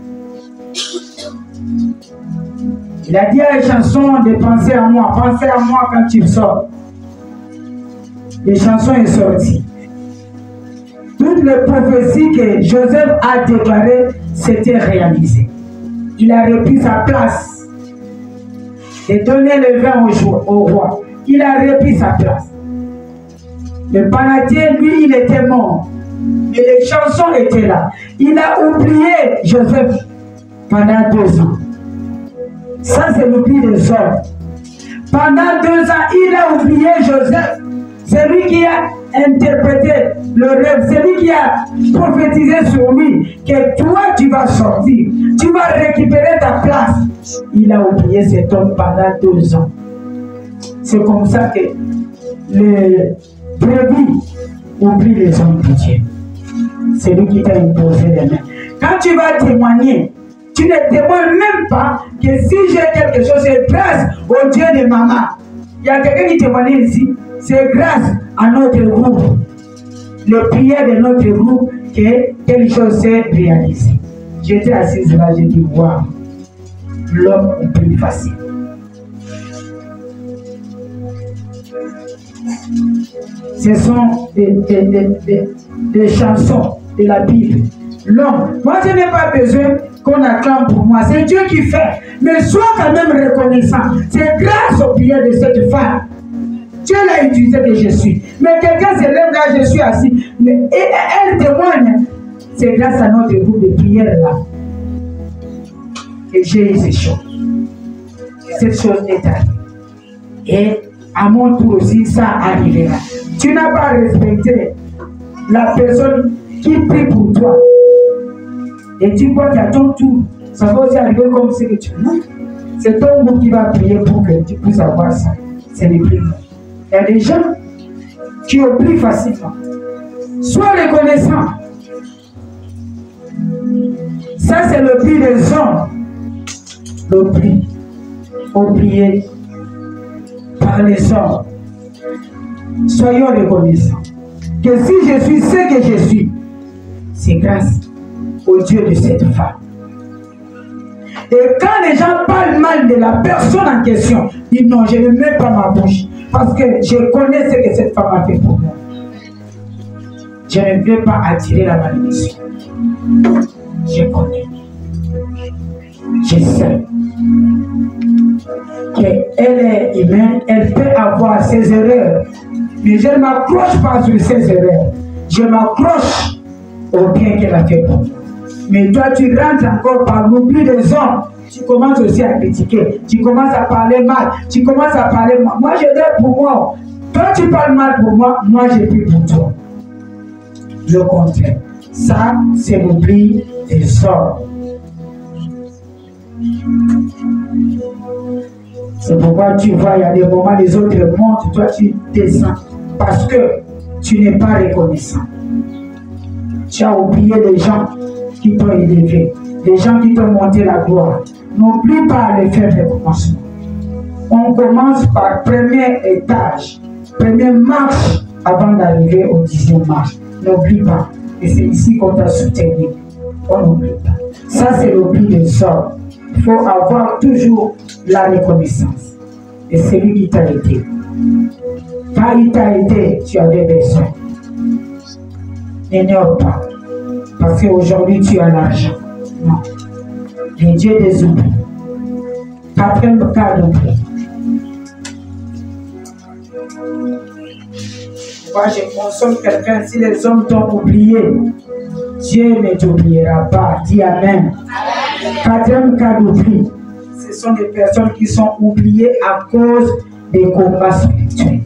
il a dit à les chansons de penser à moi quand tu sors. les chansons est sortie. Toutes les prophéties que Joseph a déclarées s'étaient réalisées. Il a repris sa place et donné le vin au roi. Il a repris sa place. Le Panatien, lui, il était mort. Mais les chansons étaient là. Il a oublié Joseph pendant 2 ans. Ça, c'est l'oubli des hommes. Pendant 2 ans, il a oublié Joseph. C'est lui qui a interprété le rêve. C'est lui qui a prophétisé sur lui que toi, tu vas sortir. Tu vas récupérer ta place. Il a oublié cet homme pendant 2 ans. C'est comme ça que les brebis oublient les hommes de Dieu. C'est lui qui t'a imposé les mains. Quand tu vas témoigner, tu ne témoignes même pas que si j'ai quelque chose, c'est grâce au Dieu de maman. Il y a quelqu'un qui témoigne ici. C'est grâce à notre groupe, les prières de notre groupe, que quelque chose s'est réalisé. J'étais assise là, j'ai dit, waouh, l'homme est plus facile. Ce sont des chansons de la Bible. L'homme, moi je n'ai pas besoin qu'on acclame pour moi, c'est Dieu qui fait. Mais sois quand même reconnaissant. C'est grâce aux prières de cette femme. Dieu l'a utilisé que je suis. Mais quelqu'un se lève là, je suis assis. Et elle témoigne. C'est grâce à notre groupe de prière là. Et j'ai eu ces choses. Et cette chose est arrivée. Et à mon tour aussi, ça arrivera. Tu n'as pas respecté la personne qui prie pour toi. Et tu crois qu'à ton tour, ça va aussi arriver comme ce que tu veux. C'est ton groupe qui va prier pour que tu puisses avoir ça. C'est les plus. Il y a des gens qui oublient facilement. Sois reconnaissant. Ça, c'est le prix des hommes. Le prix oublié par les hommes. Soyons reconnaissants. Que si je suis ce que je suis, c'est grâce au Dieu de cette femme. Et quand les gens parlent mal de la personne en question, ils disent non, je ne mets pas ma bouche. Parce que je connais ce que cette femme a fait pour moi. Je ne veux pas attirer la malédiction. Je connais. Je sais qu'elle est humaine, elle peut avoir ses erreurs. Mais je ne m'accroche pas sur ses erreurs. Je m'accroche au bien qu'elle a fait pour moi. Mais toi, tu rentres encore par l'oubli des hommes. Tu commences aussi à critiquer. Tu commences à parler mal. Tu commences à parler mal. Moi, je donne pour moi. Toi, tu parles mal pour moi. Moi, je prie pour toi. Le contraire. Ça, c'est l'oubli des hommes. C'est pourquoi tu vois, il y a des moments, les autres montent. Toi, tu descends. Parce que tu n'es pas reconnaissant. Tu as oublié les gens qui t'ont élevé, les gens qui t'ont monté la gloire. N'oublie pas à les faire le commencement. On commence par premier étage, première marche avant d'arriver au 10e marche. N'oublie pas. Et c'est ici qu'on t'a soutenu. On n'oublie pas. Ça, c'est l'oubli des hommes. Il faut avoir toujours la reconnaissance. Et c'est lui qui t'a aidé. Quand il t'a aidé, tu avais besoin. N'ignore pas. Parce qu'aujourd'hui, tu as l'argent. Non. Le Dieu des oublis. 4e cas d'oubli. Moi, je consomme quelqu'un. Si les hommes t'ont oublié, Dieu ne t'oubliera pas. Dis Amen. 4e cas d'oubli. Ce sont des personnes qui sont oubliées à cause des combats spirituels.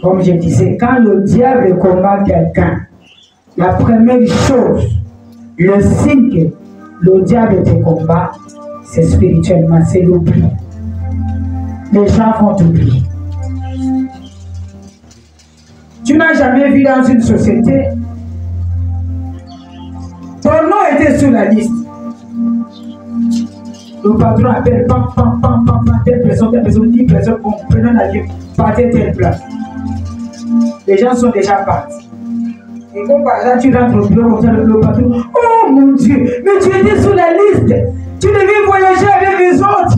Comme je disais, quand le diable combat quelqu'un, la première chose, le signe que le diable te combat, c'est spirituellement, c'est l'oubli. Les gens vont t'oublier. Tu n'as jamais vu dans une société, ton nom était sur la liste. Le patron appelle, pam, pam, pam, pam, pam, telle personne, 10 personnes, bon, prenons l'avion, partez telle place. Les gens sont déjà partis. Et comme par exemple, tu rentres au bureau, le patron, oh mon Dieu, mais tu étais sur la liste. Tu devais voyager avec les autres.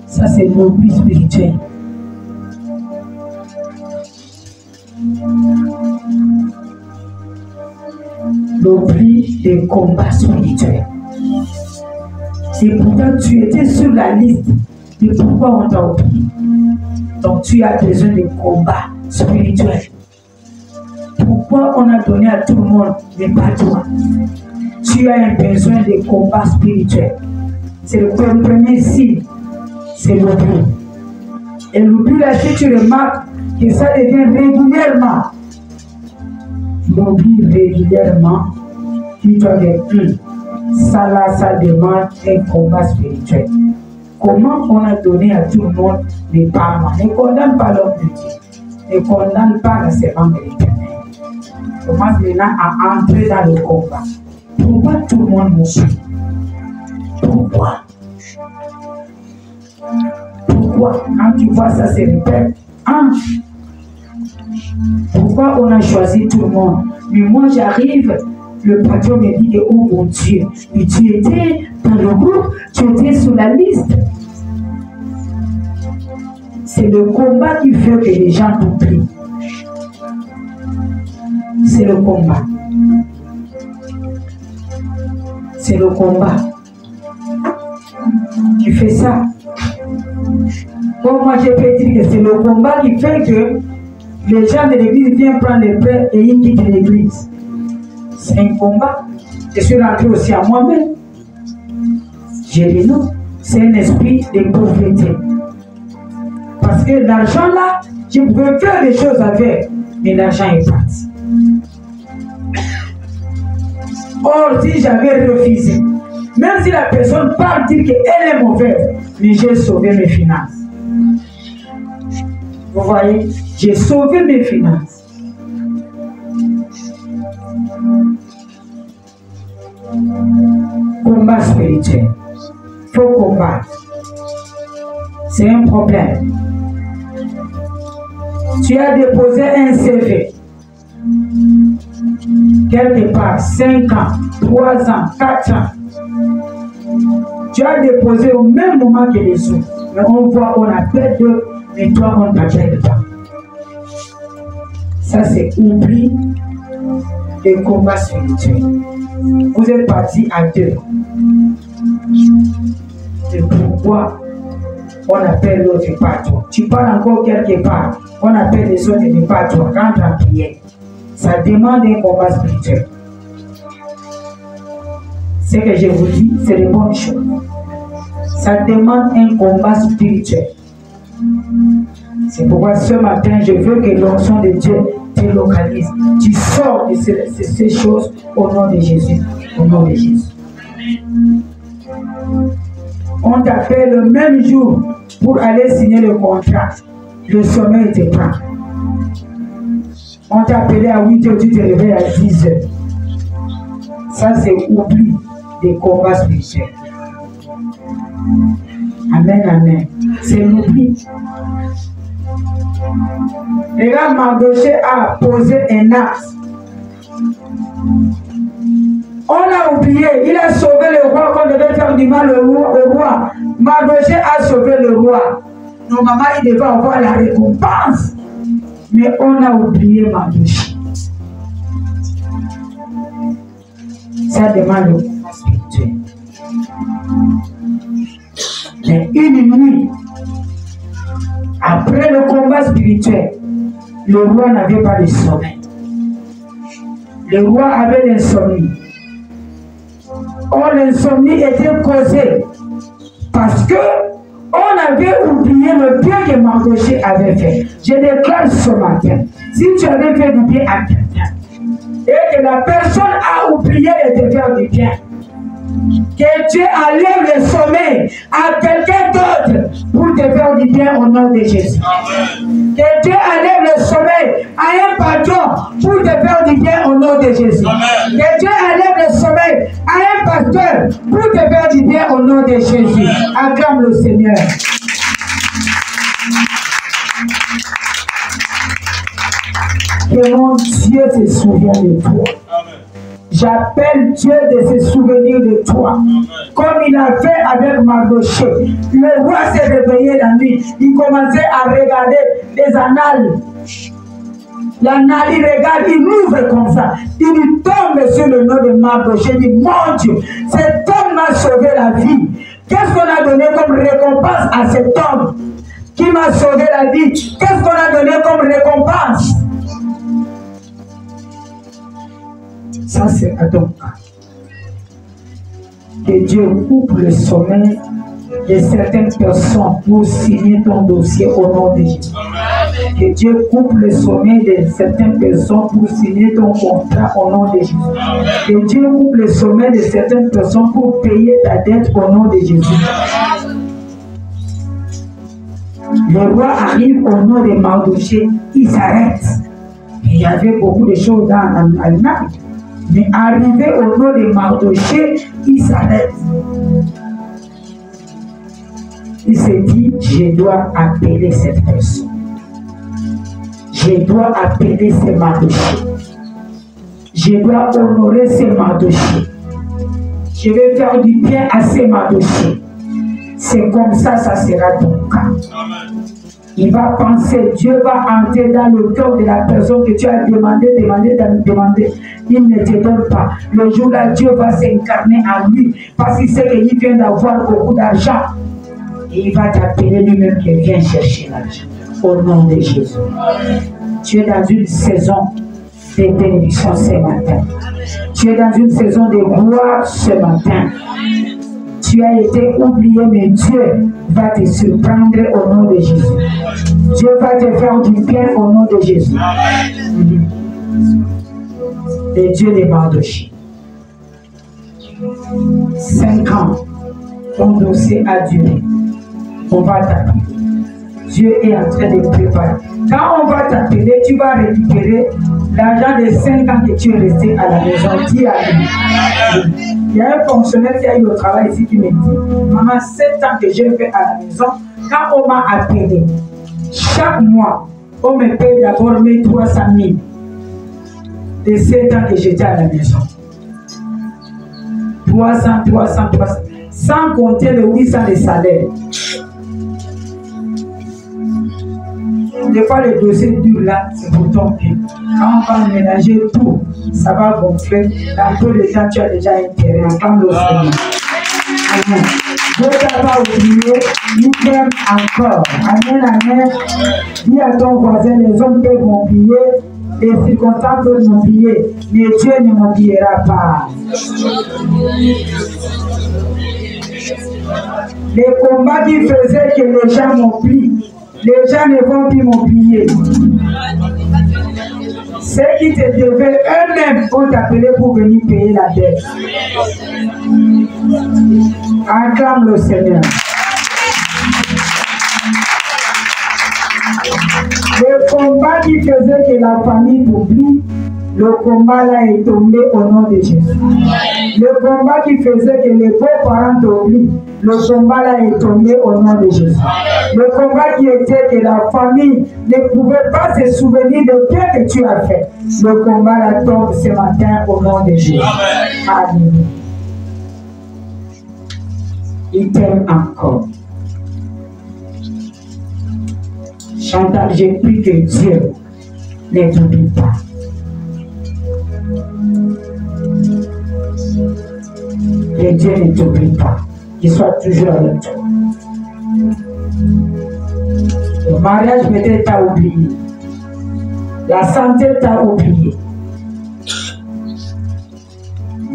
Ça, c'est l'oubli spirituel. L'oubli des combats spirituels. Et pourtant, tu étais sur la liste de pourquoi on t'a oublié. Donc, tu as besoin de combats spirituels. Pourquoi on a donné à tout le monde, mais pas toi? Tu as un besoin de combats spirituels. C'est le premier signe. C'est l'oubli. Et l'oubli, là, si tu remarques que ça devient régulièrement, l'oubli régulièrement, tu dois dire, ça là, ça demande un combat spirituel. Comment on a donné à tout le monde, mais pas moi? Ne condamne pas l'homme de Dieu. Ne condamne pas la servante de l'Éternel. Commence maintenant à entrer dans le combat. Pourquoi tout le monde m'oublie? Pourquoi? Pourquoi? Quand tu vois ça se répète, pourquoi on a choisi tout le monde? Mais moi j'arrive, le patron me dit, oh mon Dieu, mais tu étais dans le groupe, tu étais sur la liste. C'est le combat qui fait que les gens t'oublient. C'est le combat. C'est le combat qui fait ça. Bon, moi, je peux dire que c'est le combat qui fait que les gens de l'église viennent prendre les prêts et ils quittent l'église. C'est un combat. Je suis rentré aussi à moi-même. J'ai dit non. C'est un esprit de pauvreté. Parce que l'argent là, je pouvais faire des choses avec, mais l'argent est parti. Or, si j'avais refusé, même si la personne part dire qu'elle est mauvaise, mais j'ai sauvé mes finances. Vous voyez, j'ai sauvé mes finances. Combat spirituel. Il faut combattre. C'est un problème. Tu as déposé un CV. Quelque part, 5 ans, 3 ans, 4 ans. Tu as déposé au même moment que les autres. Mais on voit, on appelle d'eux, mais toi, on t'appelle pas. Ça, c'est oubli des combats spirituels. Vous êtes partis à 2. C'est pourquoi on appelle l'autre pas toi. Tu pars encore quelque part, on appelle les autres et pas toi. Rentre en prière. Ça demande un combat spirituel. Ce que je vous dis, c'est les bonnes choses. Ça demande un combat spirituel. C'est pourquoi ce matin, je veux que l'onction de Dieu te localise. Tu sors de ces choses au nom de Jésus. Au nom de Jésus. On t'appelle le même jour pour aller signer le contrat. Le sommeil te prend. On t'a appelé à 8 h, tu te réveilles à 10 h. Ça, c'est oubli des combats spirituels. Amen, amen. C'est l'oubli. Regarde, Mardoché a posé un acte. On l'a oublié. Il a sauvé le roi qu'on devait faire du mal au roi. Mardoché a sauvé le roi. Normalement, il devait avoir la récompense. Mais on a oublié Mardoché. Ça demande le combat spirituel. Mais une nuit, après le combat spirituel, le roi n'avait pas de sommeil. Le roi avait l'insomnie. Or, l'insomnie était causée parce que on avait oublié le bien que Mardoché avait fait. Je déclare ce matin, si tu avais fait du bien à quelqu'un et que la personne a oublié de te faire du bien, que Dieu enlève le sommeil à quelqu'un d'autre pour te faire du bien au nom de Jésus. Amen. Que Dieu enlève le sommeil à un patron pour te faire du bien au nom de Jésus. Amen. Que Dieu enlève le sommeil à un pasteur pour te faire du bien au nom de Jésus. Amen. Acclame le Seigneur. Que mon Dieu se souvienne de toi. Amen. J'appelle Dieu de se souvenir de toi. Comme il a fait avec Mardoché. Le roi s'est réveillé la nuit. Il commençait à regarder les annales. L'annale, il regarde, il ouvre comme ça. Il tombe sur le nom de Mardoché. Il dit, mon Dieu, cet homme m'a sauvé la vie. Qu'est-ce qu'on a donné comme récompense à cet homme qui m'a sauvé la vie? Qu'est-ce qu'on a donné comme récompense? Ça, c'est à ton cas. Que Dieu coupe le sommeil de certaines personnes pour signer ton dossier au nom de Jésus. Que Dieu coupe le sommeil de certaines personnes pour signer ton contrat au nom de Jésus. Que Dieu coupe le sommeil de certaines personnes pour payer ta dette au nom de Jésus. Le roi arrive au nom de Mardoché, il s'arrête. Il y avait beaucoup de choses dans l'Allemagne. Mais arrivé au nom de Mardoché, il s'arrête. Il se dit, je dois appeler cette personne. Je dois appeler ce Mardoché. Je dois honorer ce Mardoché. Je vais faire du bien à ce Mardoché. C'est comme ça, ça sera ton cas. Il va penser, Dieu va entrer dans le cœur de la personne que tu as demandé. Il ne te donne pas. Le jour-là, Dieu va s'incarner en lui parce qu'il sait qu'il vient d'avoir beaucoup d'argent. Et il va t'appeler lui-même qui vient chercher l'argent. Au nom de Jésus. Tu es dans une saison de bénédiction ce matin. Tu es dans une saison de gloire ce matin. Tu as été oublié, mais Dieu va te surprendre au nom de Jésus. Dieu va te faire du bien au nom de Jésus. Et Dieu les Mardoché. 5 ans, ton dossier a duré. On va t'appeler. Dieu est en train de préparer. Quand on va t'appeler, tu vas récupérer l'argent de 5 ans que tu es resté à la maison. Dis à lui. Il y a un fonctionnaire qui a eu au travail ici qui me dit, maman, 7 ans que j'ai fait à la maison, quand on m'a appelé, chaque mois, on me paye d'abord mes 300 000 de 7 ans que j'étais à la maison. 300, sans compter les 800 de salaire. Des fois, le dossier dur là, c'est pour ton bien. Quand on va mélanger tout, ça va gonfler. Dans tout le temps, tu as déjà intérêt. Entendre le Seigneur. Amen. Dieu t'a pas oublié, il t'aime encore. Amen, amen. Dis à ton voisin, les hommes peuvent m'oublier, les circonstances peuvent m'oublier, mais Dieu ne m'oubliera pas. Les combats qui faisaient que les gens m'oublient, les gens ne vont plus m'oublier. Ceux qui te devaient eux-mêmes vont t'appeler pour venir payer la dette. Acclame le Seigneur. Le combat qui faisait que la famille t'oublie, le combat là est tombé au nom de Jésus. Le combat qui faisait que les beaux-parents t'oublient, le combat là est tombé au nom de Jésus. Le combat qui était que la famille ne pouvait pas se souvenir de bien que tu as fait, le combat là tombe ce matin au nom de Jésus. Amen. Il t'aime encore. Chantal, j'ai pris que Dieu ne t'oublie pas. Que Dieu ne t'oublie pas. Qu'il soit toujours avec toi. Le mariage peut-être t'a oublié. La santé t'a oublié.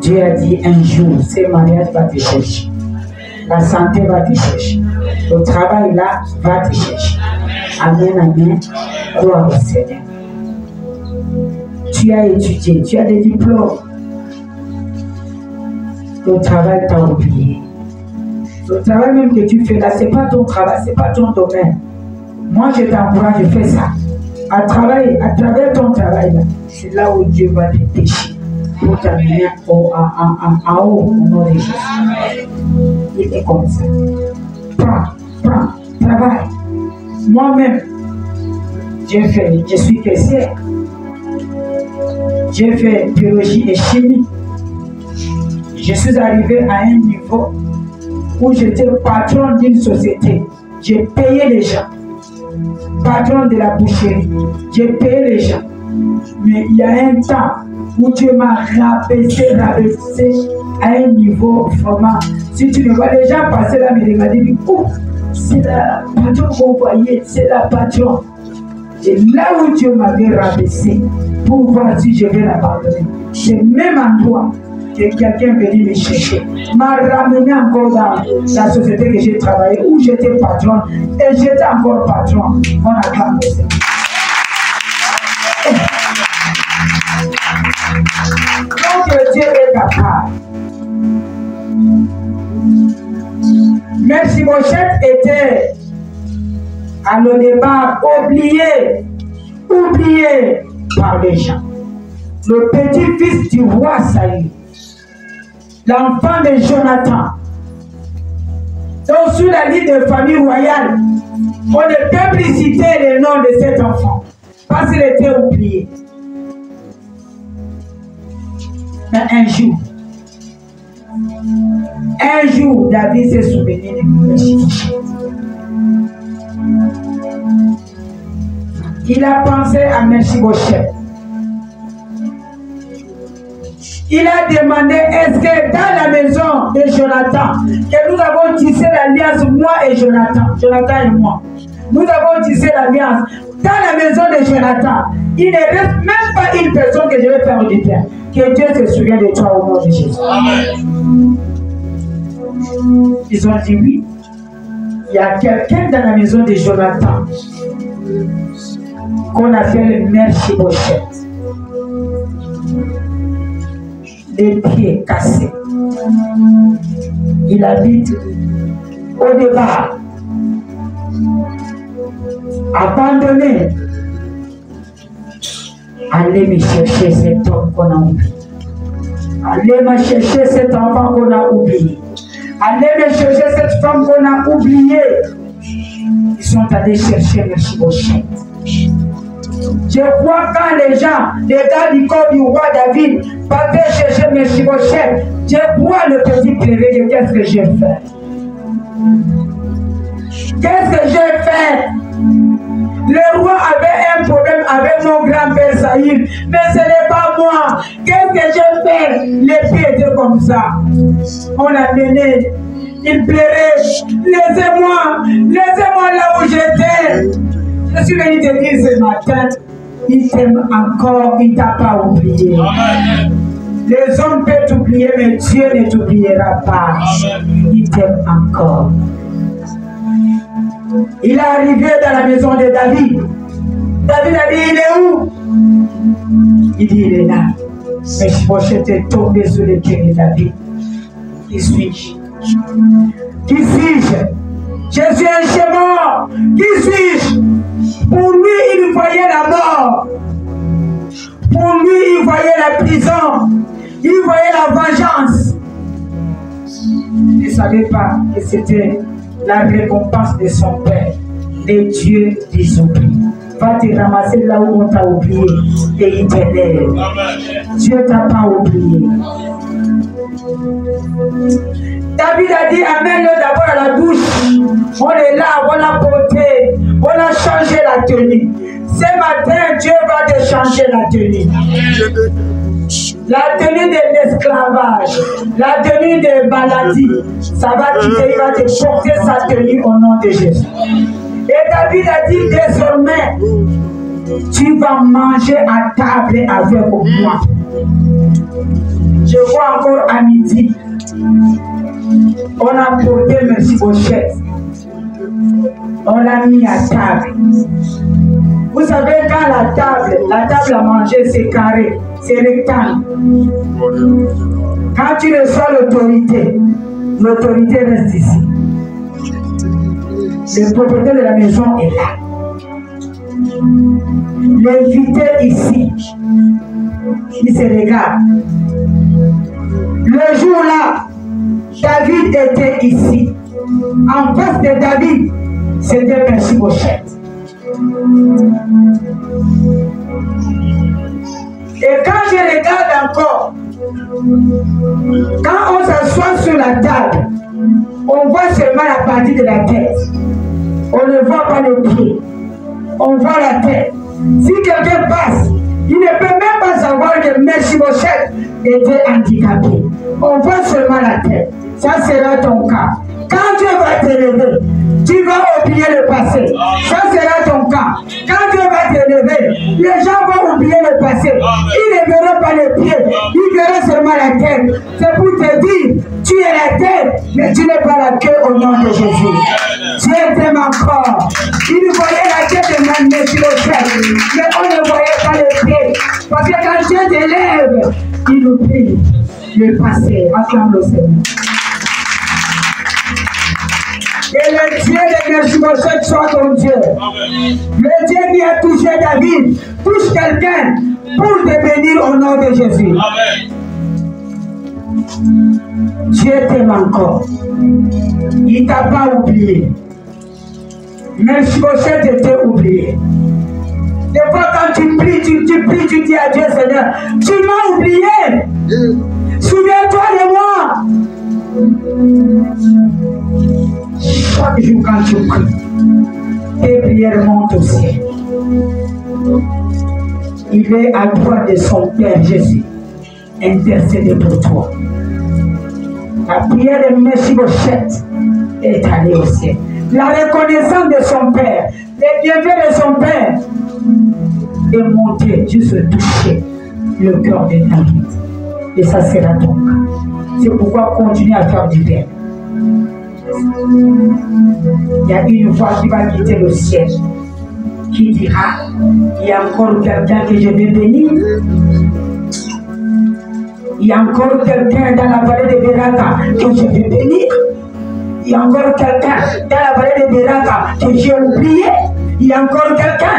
Dieu a dit un jour, ce mariage va te chercher. La santé va te chercher. Le travail là va te chercher. Amen, amen. Gloire au Seigneur. Tu as étudié, tu as des diplômes. Le travail t'a oublié. Le travail même que tu fais là, ce n'est pas ton travail, ce n'est pas ton domaine. Moi, je t'encourage, je fais ça. À travers ton travail là, c'est là où Dieu va te pêcher pour t'amener en haut au nom de Jésus. Il est comme ça. Prends, travaille. Moi-même, je suis caissière. J'ai fait biologie et chimie. Je suis arrivé à un niveau où j'étais patron d'une société. J'ai payé les gens. Patron de la boucherie. J'ai payé les gens. Mais il y a un temps où Dieu m'a rabaissé à un niveau vraiment. Si tu me vois les gens passer là, mais regarder, dit, oh, c'est la patron qu'on voyait, c'est la patron. Et là où Dieu m'avait rabaissé pour voir si je vais l'abandonner, c'est le même endroit que quelqu'un venu me chercher, m'a ramené encore dans la société que j'ai travaillé, où j'étais patron, et j'étais encore patron. On acclame le Seigneur. Donc Dieu est capable. Mephibosheth était à le départ oublié par les gens. Le petit-fils du roi Saül, l'enfant de Jonathan. Donc, sous la liste de famille royale, on ne peut plus citer le nom de cet enfant parce qu'il était oublié. Mais un jour, David s'est souvenu de Mephibosheth. Il a pensé à Mephibosheth. Il a demandé, est-ce que dans la maison de Jonathan, que nous avons tissé l'alliance, moi et Jonathan et moi, nous avons tissé l'alliance, dans la maison de Jonathan, il ne reste même pas une personne que je vais faire du bien. Que Dieu se souvienne de toi au nom de Jésus. Amen. Ils ont dit oui. Il y a quelqu'un dans la maison de Jonathan qu'on appelle Mephibosheth. Les pieds cassés. Il habite au départ, abandonné. Allez me chercher cet homme qu'on a oublié. Allez me chercher cet enfant qu'on a oublié. Allez me chercher cette femme qu'on a oubliée. Ils sont allés chercher Mephibosheth. Je crois quand les gars du corps du roi David partaient chercher Mephibosheth, je crois le petit pleurer de qu'est-ce que j'ai fait. Qu'est-ce que j'ai fait? Le roi avait un problème avec mon grand-père Saïd, mais ce n'est pas moi. Qu'est-ce que j'ai fait? Les pieds étaient comme ça. On l'a mené. Il pleurait. Laissez-moi là où j'étais. Je suis venu te dire ce matin, il t'aime encore, il ne t'a pas oublié. Amen. Les hommes peuvent t'oublier, mais Dieu ne t'oubliera pas. Amen. Il t'aime encore. Il est arrivé dans la maison de David. David a dit, il est où? Il dit, il est là. Mais Mephibosheth est tombé sur les pieds de David. Qui suis-je? Qui suis-je? Je suis un chémort. Qui suis-je? Pour lui, il voyait la mort. Pour lui, il voyait la prison. Il voyait la vengeance. Il ne savait pas que c'était la récompense de son père. Les dieux des oublis. Va te ramasser là où on t'a oublié et il t'élève. Dieu ne t'a pas oublié. David a dit, amène-le d'abord à la douche. On est là, on l'a porté, on a changé la tenue. Ce matin, Dieu va te changer la tenue. La tenue de l'esclavage, la tenue de maladie, ça va quitter, il va te porter sa tenue au nom de Jésus. Et David a dit, désormais, tu vas manger à table avec moi. Je vois encore à midi, on a porté Mephibosheth. On l'a mis à table. Vous savez, quand la table à manger, c'est carré, c'est rectangle. Quand tu reçois l'autorité reste ici. Le propriétaire de la maison est là. L'invité ici, il se regarde. Le jour-là, David était ici. En face de David, c'était Mephibosheth. Et quand je regarde encore, Quand on s'assoit sur la table, on voit seulement la partie de la tête. On ne voit pas le pied. On voit la tête. Si quelqu'un passe, il ne peut même pas savoir que Mephibosheth était handicapé. On voit seulement la tête. Ça sera ton cas. Quand Dieu va t'élever, tu vas oublier le passé. Ça sera ton cas. Quand Dieu va t'élever, les gens vont oublier le passé. Ils ne verront pas les pieds. Ils verront seulement la tête. C'est pour te dire, tu es la tête, mais tu n'es pas la queue au nom de Jésus. Dieu t'aime encore. Il voyait la tête de Mephibosheth, mais on ne voyait pas les pieds. Parce que quand Dieu t'élève, il oublie le passé. Acclame le Seigneur. Et le Dieu de Mephibosheth soit ton Dieu. Le Dieu qui a touché David, touche quelqu'un pour te bénir au nom de Jésus. Dieu t'aime encore. Il ne t'a pas oublié. Mephibosheth était oublié. Des fois quand tu pries, tu dis à Dieu, Seigneur, tu m'as oublié. Souviens-toi de moi. Chaque jour quand tu pries, tes prières montent au ciel. Il est à droite de son Père Jésus, intercédé pour toi. La prière de Mephibosheth est allée au ciel. La reconnaissance de son Père, les bienfaits de son Père est montée jusqu'à toucher le cœur de David. Et ça sera ton cas. C'est pourquoi continuer à faire du bien. Il y a une voix qui va quitter le ciel qui dira, il y a encore quelqu'un que je vais bénir. Il y a encore quelqu'un dans la vallée de Beraka que je vais bénir. Il y a encore quelqu'un dans la vallée de Beraka que j'ai oublié. Il y a encore quelqu'un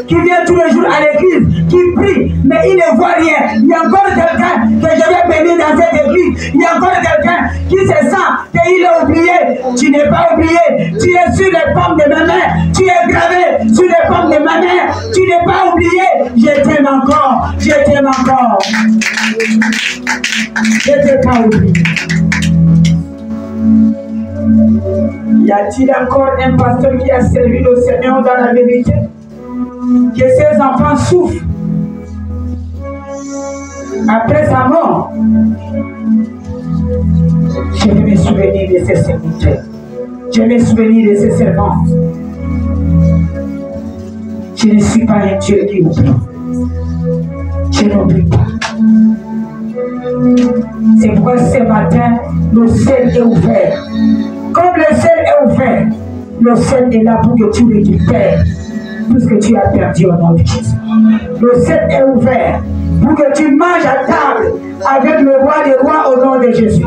qui vient tous les jours à l'église, qui prie, mais il ne voit rien. Il y a encore quelqu'un que je vais bénir dans cette église. Il y a encore quelqu'un qui se sent qu'il est oublié. Tu n'es pas oublié. Tu es sur les paumes de ma main. Tu es gravé sur les paumes de ma main. Tu n'es pas oublié. Je t'aime encore. Je t'aime encore. Je ne t'ai pas oublié. Y a-t-il encore un pasteur qui a servi le Seigneur dans la vérité? Que ses enfants souffrent après sa mort. Je vais me souvenir de ses serviteurs. Je vais me souvenir de ses servantes. Je ne suis pas un Dieu qui oublie. Je n'oublie pas. C'est pourquoi ce matin, le ciel est ouvert. Comme le ciel est ouvert, le ciel est là pour que tu récupères tout ce que tu as perdu au nom de Jésus. Le ciel est ouvert pour que tu manges à table avec le roi des rois au nom de Jésus.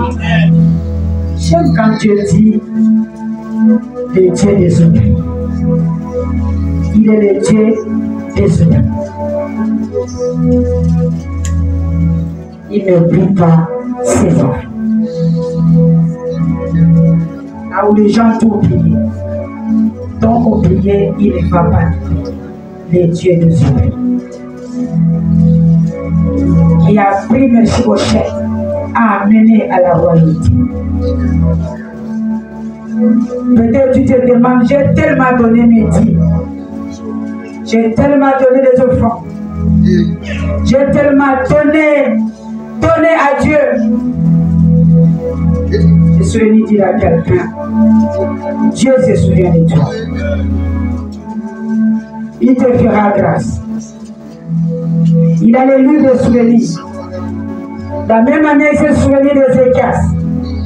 J'aime quand Dieu dit le Dieu des humains. Il est le Dieu des humains. Il n'oublie pas ses enfants. Là où les gens t'ont oublié, il ne va pas les dieux des humains. Qui a pris Mephibosheth à amener à la royauté. Peut-être tu te demandes, j'ai tellement donné mes dîmes, j'ai tellement donné des offrandes, j'ai tellement donné à Dieu. Je suis venu dire à quelqu'un, Dieu se souvient de toi. Il te fera grâce. Il a les lieux de souvenirs. De la même manière, il se souvient des Écas.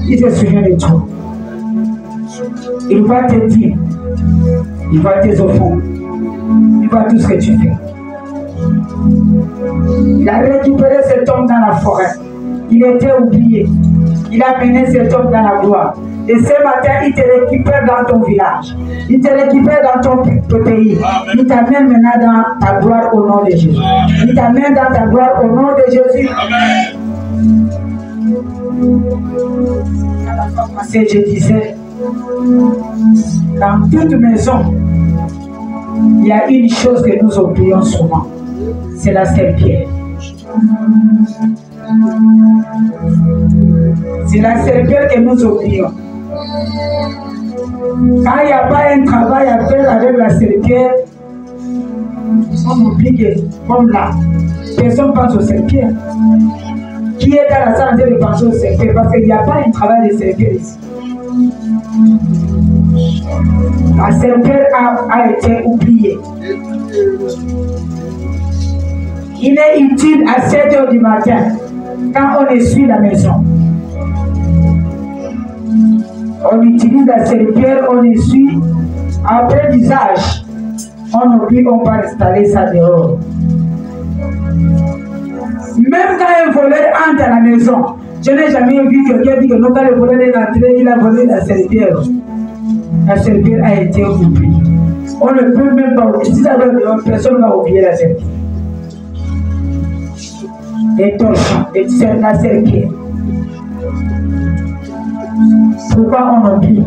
Il se souvient de toi. Il va te dire, il va tes offrandes, il va tout ce que tu fais. Il a récupéré cet homme dans la forêt. Il était oublié. Il a mené cet homme dans la gloire. Et ce matin, il te récupère dans ton village. Il te récupère dans ton pays. Il t'amène maintenant dans ta gloire au nom de Jésus. Il t'amène dans ta gloire au nom de Jésus. À la fois passée, je disais, dans toute maison, il y a une chose que nous oublions souvent. C'est la seule pierre. C'est la serpillère que nous oublions. Quand il n'y a pas un travail à faire avec la serpillère, on oublie que, comme là, personne pense aux serpillères. Qui est dans la salle de penser aux serpillères? Parce qu'il n'y a pas un travail de serpillère ici. La serpillère a été oubliée. Il est utile à 7 h du matin quand on essuie la maison. On utilise la serpillère, on essuie. Après l'usage, on oublie, on va installer ça dehors. Même quand un voleur entre à la maison, je n'ai jamais vu quelqu'un dire que non, quand le voleur est entré, il a volé la serpillère. La serpillère a été oubliée. On ne peut même pas oublier. Si ça va dehors, personne ne va oublier la serpillère. Et torchons, et la serpillère. Pourquoi on oublie?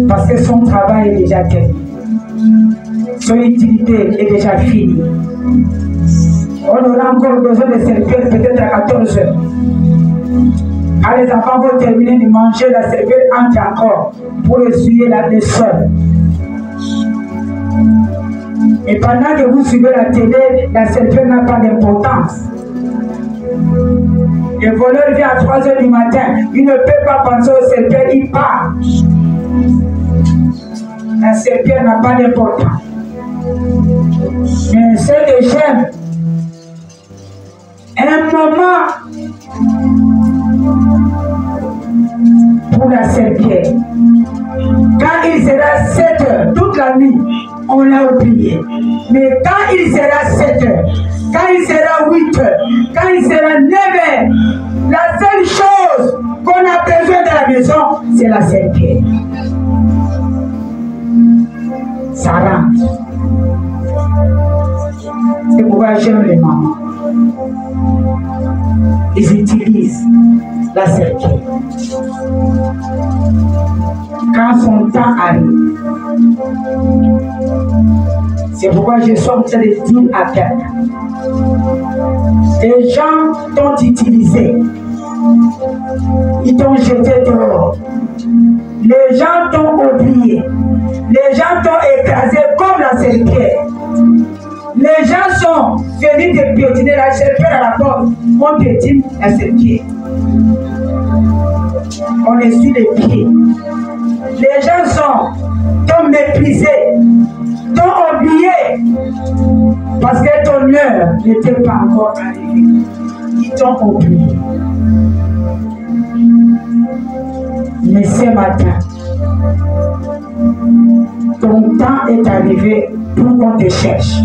Parce que son travail est déjà terminé. Son utilité est déjà finie. On aura encore besoin de serpillère peut-être à 14 h. Quand les enfants vont terminer de manger, la serpillère entre encore pour essuyer le sol. Et pendant que vous suivez la télé, la serpillère n'a pas d'importance. Le voleur vient à 3 h du matin, il ne peut pas penser au serpillère, il part. La serpillère n'a pas d'importance. Mais ce que j'aime, un moment pour la serpillère. Quand il sera 7 h, toute la nuit, on l'a oublié. Mais quand il sera 7 h, quand il sera 8 h, quand il sera 9 h, la seule chose qu'on a besoin de la maison, c'est la serpillère. Ça rentre. C'est pourquoi j'aime les mamans. Ils utilisent la serpillère. Quand son temps arrive, c'est pourquoi je suis en train de dire à quelqu'un. Les gens t'ont utilisé, ils t'ont jeté dehors. Les gens t'ont oublié, les gens t'ont écrasé comme la serpillère. Les gens sont venus te piétiner, la serpillère à la porte, on piétine la serpillère. On essuie les pieds. Les gens t'ont méprisé, t'ont oublié, parce que ton heure n'était pas encore arrivée. Ils t'ont oublié. Mais ce matin, ton temps est arrivé pour qu'on te cherche.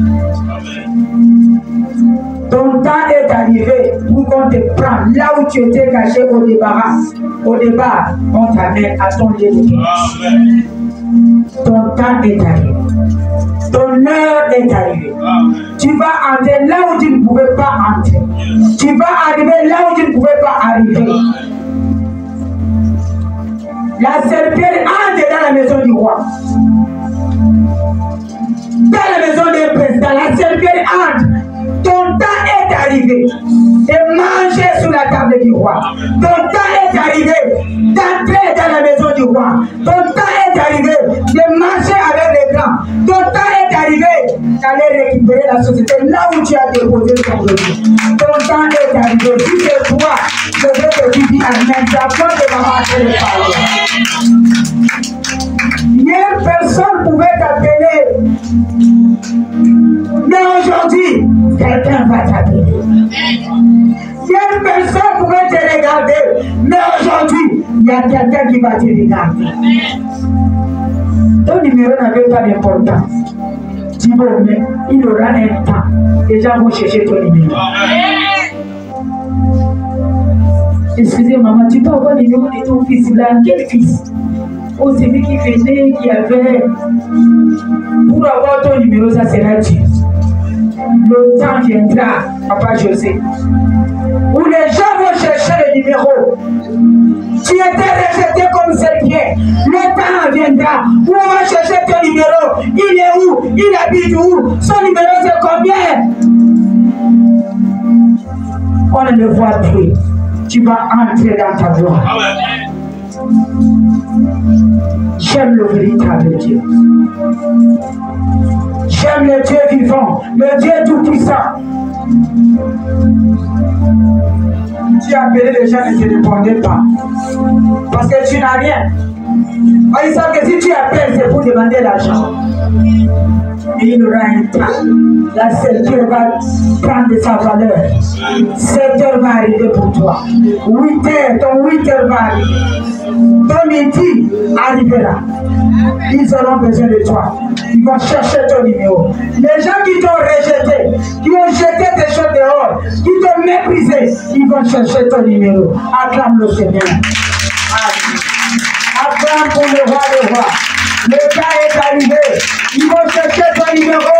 Ton temps est arrivé pour qu'on te prenne là où tu étais caché au débarras. Au départ, on t'amène à ton lieu de grâce. Ton temps est arrivé. Ton heure est arrivée. Tu vas entrer là où tu ne pouvais pas entrer. Tu vas arriver là où tu ne pouvais pas arriver. La serpillère entre dans la maison du roi. Dans la maison du président, la serpillère entre. Ton temps est arrivé de manger sous la table du roi. Ton temps est arrivé d'entrer dans la maison du roi. Ton temps est arrivé de marcher avec les grands. Ton temps est arrivé d'aller récupérer la société là où tu as déposé ton dossier. Ton temps est arrivé. Si c'est toi, je vais te dire amen. J'apprends de maman à te parler. Hier, personne ne pouvait t'appeler. Mais aujourd'hui, quelqu'un va t'appeler. Hier, personne ne pouvait te regarder. Mais aujourd'hui, il y a quelqu'un qui va te regarder. Ton numéro n'avait pas d'importance. Tu veux, mais il aura un temps. Les gens vont chercher ton numéro. Excusez maman, tu peux avoir le numéro de ton fils là. Quel fils? Oh, c'est lui qui venait, qui avait. Pour avoir ton numéro, ça sera Dieu. Le temps viendra, Papa José, où les gens vont chercher le numéro. Tu étais rejeté comme serpillère. Le temps viendra où on va chercher ton numéro. Il est où? Il habite où? Son numéro c'est combien? On ne le voit plus. Tu vas entrer dans ta gloire. J'aime le véritable Dieu. J'aime le Dieu vivant, le Dieu tout-puissant. Tu as appelé les gens et ne te répondaient pas. Parce que tu n'as rien. Ils savent que si tu appelles, c'est pour demander l'argent. Et il aura un temps. La ceinture va prendre sa valeur. 7 heures va arriver pour toi. 8 heures, ton 8 heures va arriver. Ton midi arrivera. Ils auront besoin de toi. Ils vont chercher ton numéro. Les gens qui t'ont rejeté, qui ont jeté des choses dehors, qui t'ont méprisé, ils vont chercher ton numéro. Acclame le Seigneur. Acclame pour le roi des rois. Le temps est arrivé. Ils vont chercher ton numéro.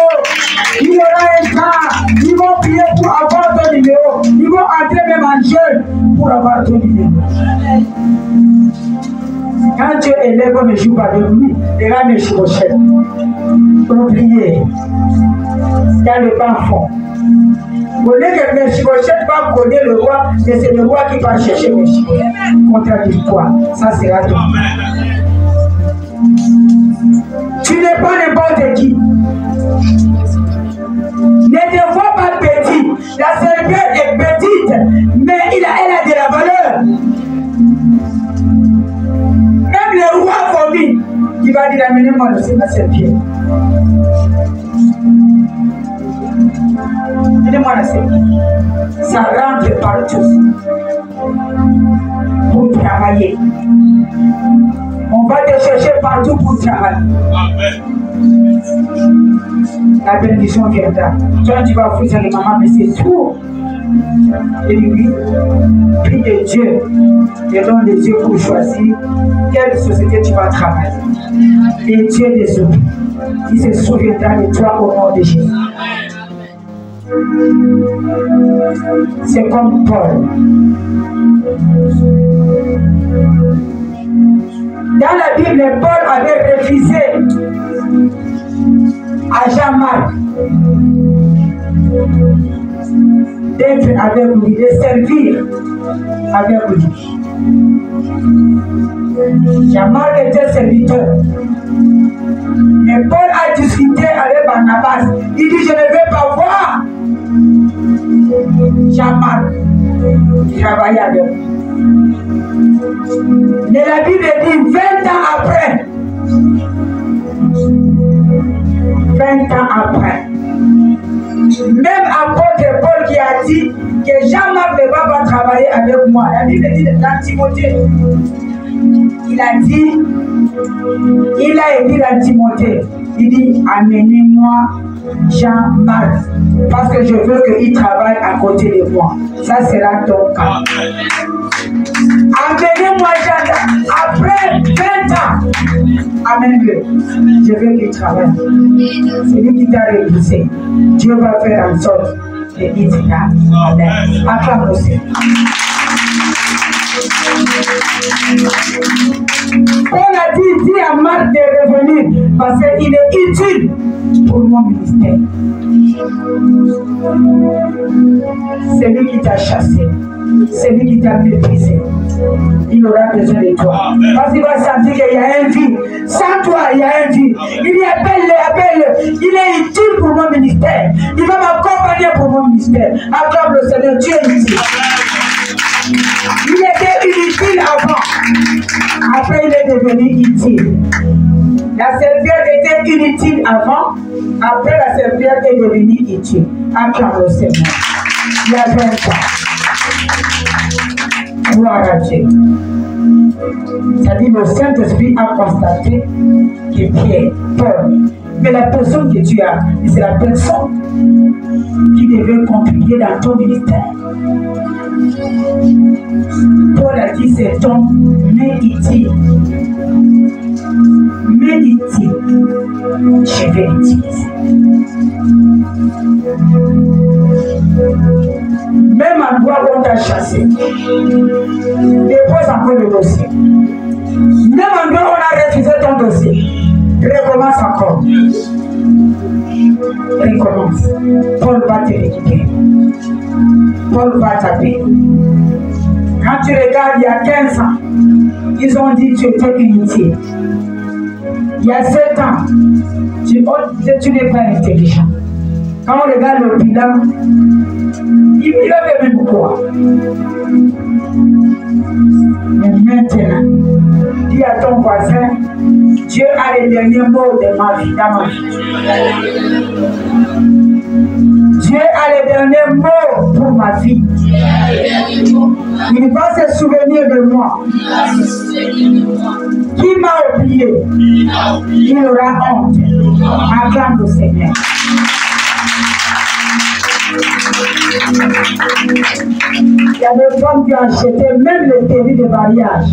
Il y aura un temps. Ils vont prier pour avoir ton numéro. Ils vont entrer même en jeûne pour avoir ton numéro. Quand Dieu élève, on ne joue pas avec lui. Les gars ne jouent pas. Oubliez. Il y a le bas fond. Au lieu que Meshiboshet va connaître le roi, mais c'est le roi qui va chercher Meshiboshet. Contradictoire. Ça sera tout. Tu n'es pas n'importe qui. Ne te vois pas petit. La serpente est petite, mais elle a de la valeur. Même le roi vomi, qui va dire amenez-moi ma serpente. Amenez-moi la serpente. Ça rentre partout pour travailler. On va te chercher partout pour travailler. La bénédiction viendra. Toi, tu vas fouiller les mamans, mais c'est tout. Et lui, prie de Dieu, te donne les yeux pour choisir quelle société tu vas travailler. Et Dieu les oublie. Il se souviendra de toi au nom de Jésus. C'est comme Paul. Dans la Bible, Paul avait refusé à Jean-Marc d'être avec lui, de servir avec lui. Jean-Marc était serviteur. Mais Paul a discuté avec Barnabas. Il dit, je ne veux pas voir Jean-Marc travailler avec lui. Mais la Bible dit 20 ans après. 20 ans après. Même apôtre Paul qui a dit que Jean-Marc ne va pas travailler avec moi. La Bible dit dans Timothée. Il a dit dans Timothée, il dit amenez-moi Jean-Marc parce que je veux qu'il travaille à côté de moi. Ça sera ton cas. Amenez-moi Jean-Marc après 20 ans. Amène-le. Je veux qu'il travaille. C'est lui qui t'a repoussé. Dieu va faire en sorte qu'il dira Amen. Acclame aussi. Paul a dit à Marc de revenir parce qu'il est utile pour mon ministère. C'est lui qui t'a chassé. C'est lui qui t'a méprisé. Il aura besoin de toi. Parce qu'il va sentir qu'il y a un vide. Sans toi, il y a un vide. Il dit appelle-le. Il est utile pour mon ministère. Il va m'accompagner pour mon ministère. Acclame le Seigneur. Dieu est utile. Il était inutile avant. Après, il est devenu utile. La serpillère était inutile avant. Après, la serpillère est devenue utile. Acclame le Seigneur. Il y a 20 ans. Gloire à Dieu. C'est-à-dire le Saint-Esprit a constaté que Pierre, Paul, mais la personne que tu as, c'est la personne qui devait contribuer dans ton ministère. Paul a dit cet homme médite. Médite. Je vais l'utiliser. Même en droit on t'a chassé. Dépose encore le dossier. Même en droit on a refusé ton dossier. Recommence encore. Recommence. Paul va te récupérer. Paul va taper. Quand tu regardes, il y a 15 ans, ils ont dit que tu étais inutile. Il y a 7 ans, tu n'es pas intelligent. Quand on regarde le bilan, il avait même quoi? Mais maintenant, dis à ton voisin, Dieu a les derniers mots de ma vie, dans ma vie. Dieu a les derniers mots pour ma vie. Il va se souvenir de moi. Qui m'a oublié, il aura honte. Acclame le Seigneur. Il y a des femmes qui ont acheté même le permis de mariage.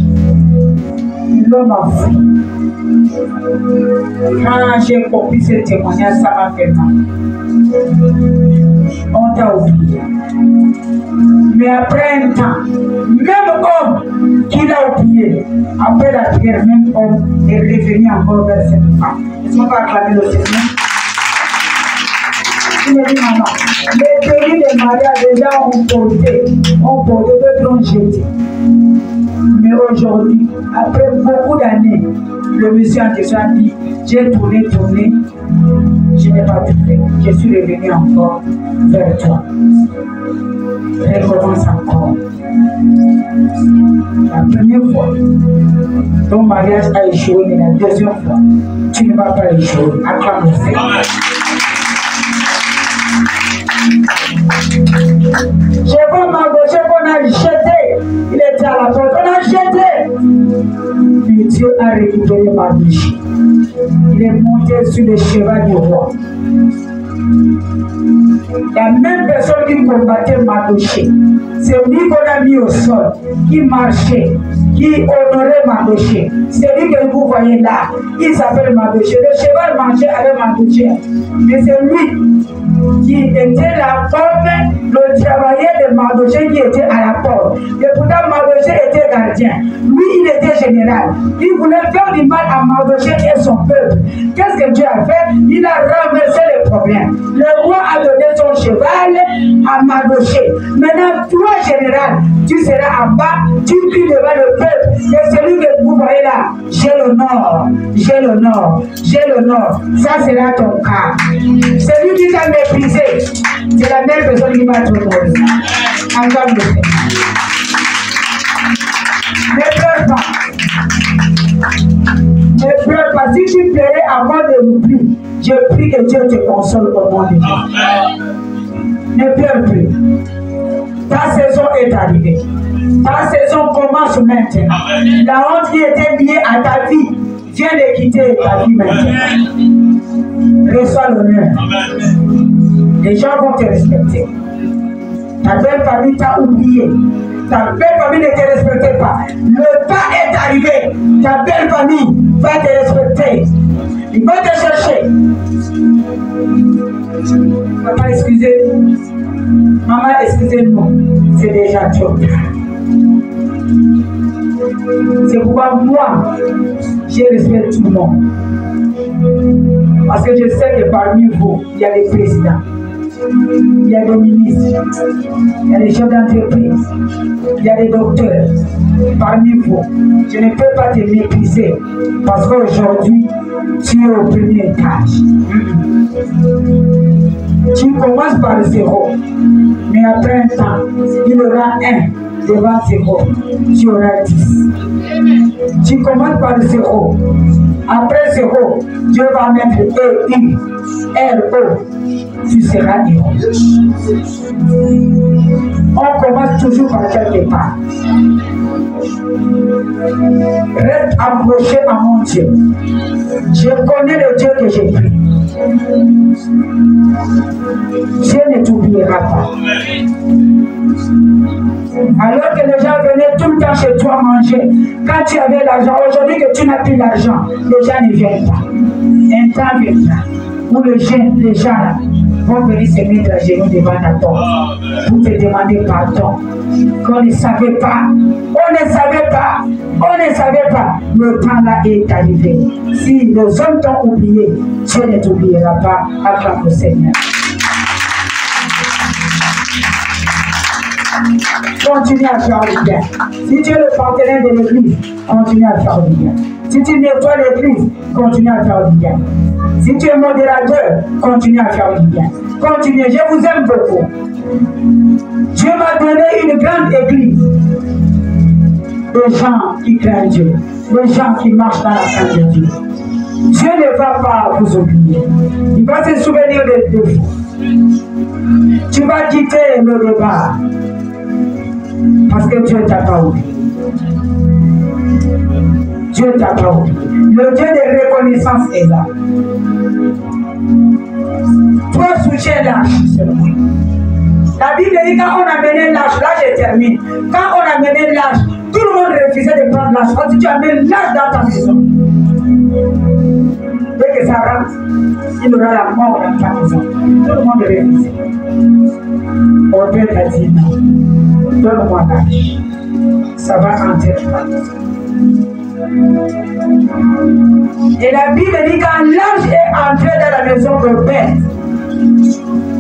L'homme a fui. Quand j'ai compris ce témoignage, ça m'a fait mal. On t'a oublié. Mais après un temps, même homme qui l'a oublié, après la prière, même homme est revenu encore vers cette femme. Est-ce qu'on va acclamer le Seigneur? Il me dit, maman, les permis de mariage déjà ont porté, d'autres ont jeté. Mais aujourd'hui, après beaucoup d'années, le monsieur en question a dit, j'ai tourné, je n'ai pas tout fait. Je suis revenu encore vers toi. Recommence encore. La première fois, ton mariage a échoué, mais la deuxième fois, tu ne vas pas échouer. Acclame le Seigneur. J'ai vu ma gauche qu'on a jeté. Il était à la porte. On a jeté. Mais Dieu a récupéré ma bouche. Il est monté sur le cheval du roi. La même personne qui combattait Mardoché, c'est lui qu'on a mis au sol, qui marchait, qui honorait Mardoché. C'est lui que vous voyez là. Il s'appelle Mardoché. Le cheval marchait avec Mardoché. Mais c'est lui qui était la porte, le travailleur de Mardoché qui était à la porte. Et pourtant Mardoché était gardien. Lui, il était général. Il voulait faire du mal à Mardoché et son peuple. Qu'est-ce que Dieu a fait? Il a renversé les problèmes. Le roi a donné son cheval à Mardoché. Maintenant, toi, général, tu seras en bas, tu cries devant le peuple. Et celui que vous voyez là, j'ai l'honneur, j'ai l'honneur, j'ai l'honneur. Ça sera ton cas. Celui qui t'a méprisé, c'est la même personne qui va te honorer. Encore le Seigneur. Ne pleure pas. Ne pleure pas. Si tu plairais avant de l'oubli, je prie que Dieu te console au nom de Dieu. Ne pleure plus. Ta saison est arrivée. Ta saison commence maintenant. La honte qui était liée à ta vie vient de quitter ta vie maintenant. Reçois l'honneur. Les gens vont te respecter. Ta belle famille t'a oublié. Ta belle famille ne te respectait pas. Le pas est arrivé. Ta belle famille va te respecter. Il va te chercher. Papa, excusez. Maman, excusez-nous. C'est déjà trop tard. C'est pourquoi moi, je respecte tout le monde. Parce que je sais que parmi vous, il y a des présidents, il y a des ministres, il y a des chefs d'entreprise, il y a des docteurs. Parmi vous, je ne peux pas te mépriser parce qu'aujourd'hui, tu es au premier étage. Tu commences par le zéro, mais après un temps, il y aura un devant zéro, tu auras 10. Tu commences par le zéro. Après zéro, Dieu va mettre E-I, R-O. Tu seras héros. On commence toujours par quelque part. Reste accroché à mon Dieu. Je connais le Dieu que j'ai pris. Dieu ne t'oubliera pas. Alors que les gens venaient tout le temps chez toi manger, quand tu avais l'argent, aujourd'hui que tu n'as plus l'argent, les gens ne viennent pas. Un temps viendra où les gens là, vont venir se mettre à genoux devant ta porte pour te demander pardon. Qu'on ne savait pas, on ne savait pas, on ne savait pas. Le temps là est arrivé. Si les hommes t'ont oublié, Dieu ne t'oubliera pas. Acclame le Seigneur. continue à faire le bien. Si tu es le partenaire de l'église, continue à faire le bien. Si tu nettoies l'église, continue à faire du bien. Si tu es modérateur, continue à faire du bien. Continuez, je vous aime beaucoup. Dieu m'a donné une grande église. Des gens qui craignent Dieu, des gens qui marchent dans la crainte de Dieu. Dieu ne va pas vous oublier. Il va se souvenir de vous. Tu vas quitter le départ parce que Dieu t'a pas oublié. Dieu t'a pas oublié. Le Dieu de reconnaissance est là. Toi, soutiens l'âge seulement. La Bible dit quand on a mené l'âge, là je termine. Quand on a mené l'âge, tout le monde refusait de prendre l'âge. Quand tu amènes l'âge dans ta maison, dès que ça rentre, il aura la mort dans ta maison. Tout le monde refuse. Mon Père t'a dit non. Donne-moi l'âge. Ça va entrer dans ta maison. Et la Bible dit quand l'âge est entré dans la maison de Père,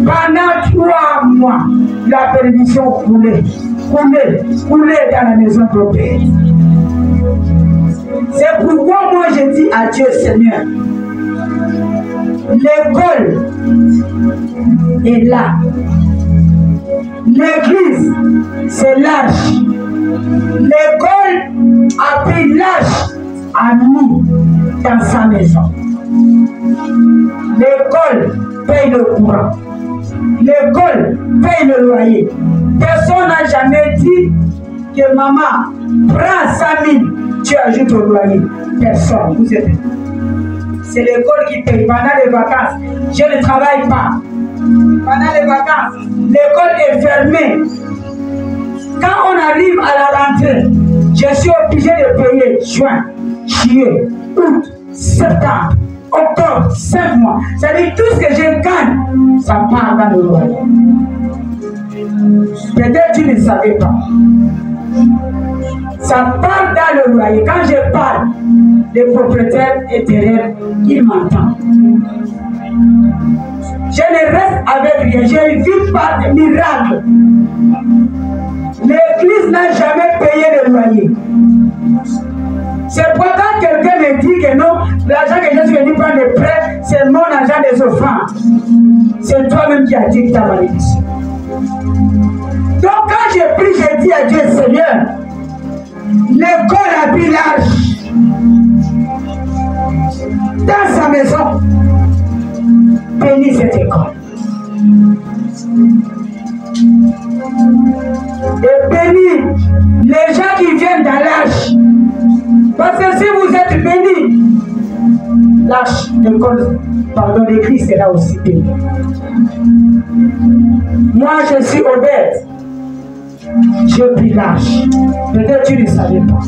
pendant 3 mois, la bénédiction coulait dans la maison de Père. C'est pourquoi moi je dis à Dieu, Seigneur, l'école est là. L'église, c'est l'âge. L'école a pris l'âge à nous dans sa maison. L'école paye le courant. L'école paye le loyer. Personne n'a jamais dit que maman, prends 5 000, tu ajoutes au loyer. Personne. Vous êtes. C'est l'école qui paye. Pendant les vacances, je ne travaille pas. Pendant les vacances, l'école est fermée. Quand on arrive à la rentrée, je suis obligé de payer juin, juillet, août, septembre, octobre, 5 mois. C'est-à-dire tout ce que je gagne, ça part dans le loyer. Peut-être tu ne savais pas. Ça part dans le loyer. Quand je parle, les propriétaires intérieurs, ils m'entendent. Je ne reste avec rien. Je vis par des miracles. L'église n'a jamais payé le loyer. C'est pourquoi quand quelqu'un me dit que non, l'argent que je suis venu prendre de prêt, c'est mon argent des offrandes. C'est toi-même qui as dit ta malédiction. Donc quand je prie, je dis à Dieu, Seigneur, l'école a pris l'âge dans sa maison. Bénis cette école. Et bénis les gens qui viennent dans l'âge. Parce que si vous êtes bénis, l'âge, l'école, pardon, l'église est là aussi béni. Moi, je suis obèse. Je prie l'âge. Peut-être tu ne savais pas.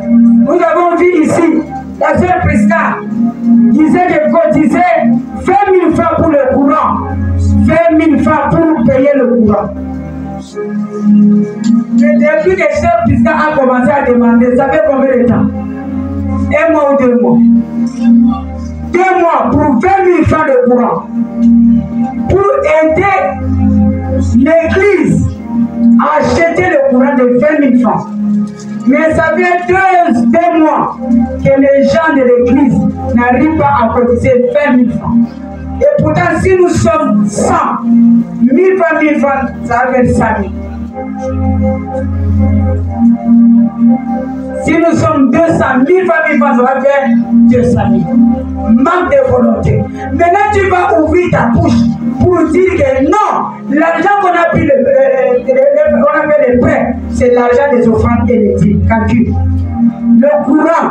Nous avons vu ici, la sœur Prisca disait que cotisait 20 000 francs pour le courant. 20 000 francs pour payer le courant. Et depuis que sœur Prisca a commencé à demander, ça fait combien de temps? 1 mois ou 2 mois? 2 mois pour 20 000 francs de courant. Pour aider l'église à acheter le courant de 20 000 francs. Mais ça fait 2 mois que les gens de l'église n'arrivent pas à cotiser 20 000 francs. Et pourtant, si nous sommes 100, 1000 francs, 1000 francs, ça va faire 5 000. Si nous sommes 200, 1000 francs, 1000 francs, ça va faire 200 000. Manque de volonté. Maintenant, tu vas ouvrir ta bouche pour dire que non, l'argent qu'on a pris, on a fait les prêts, c'est l'argent des offrandes et des calculs. Le courant,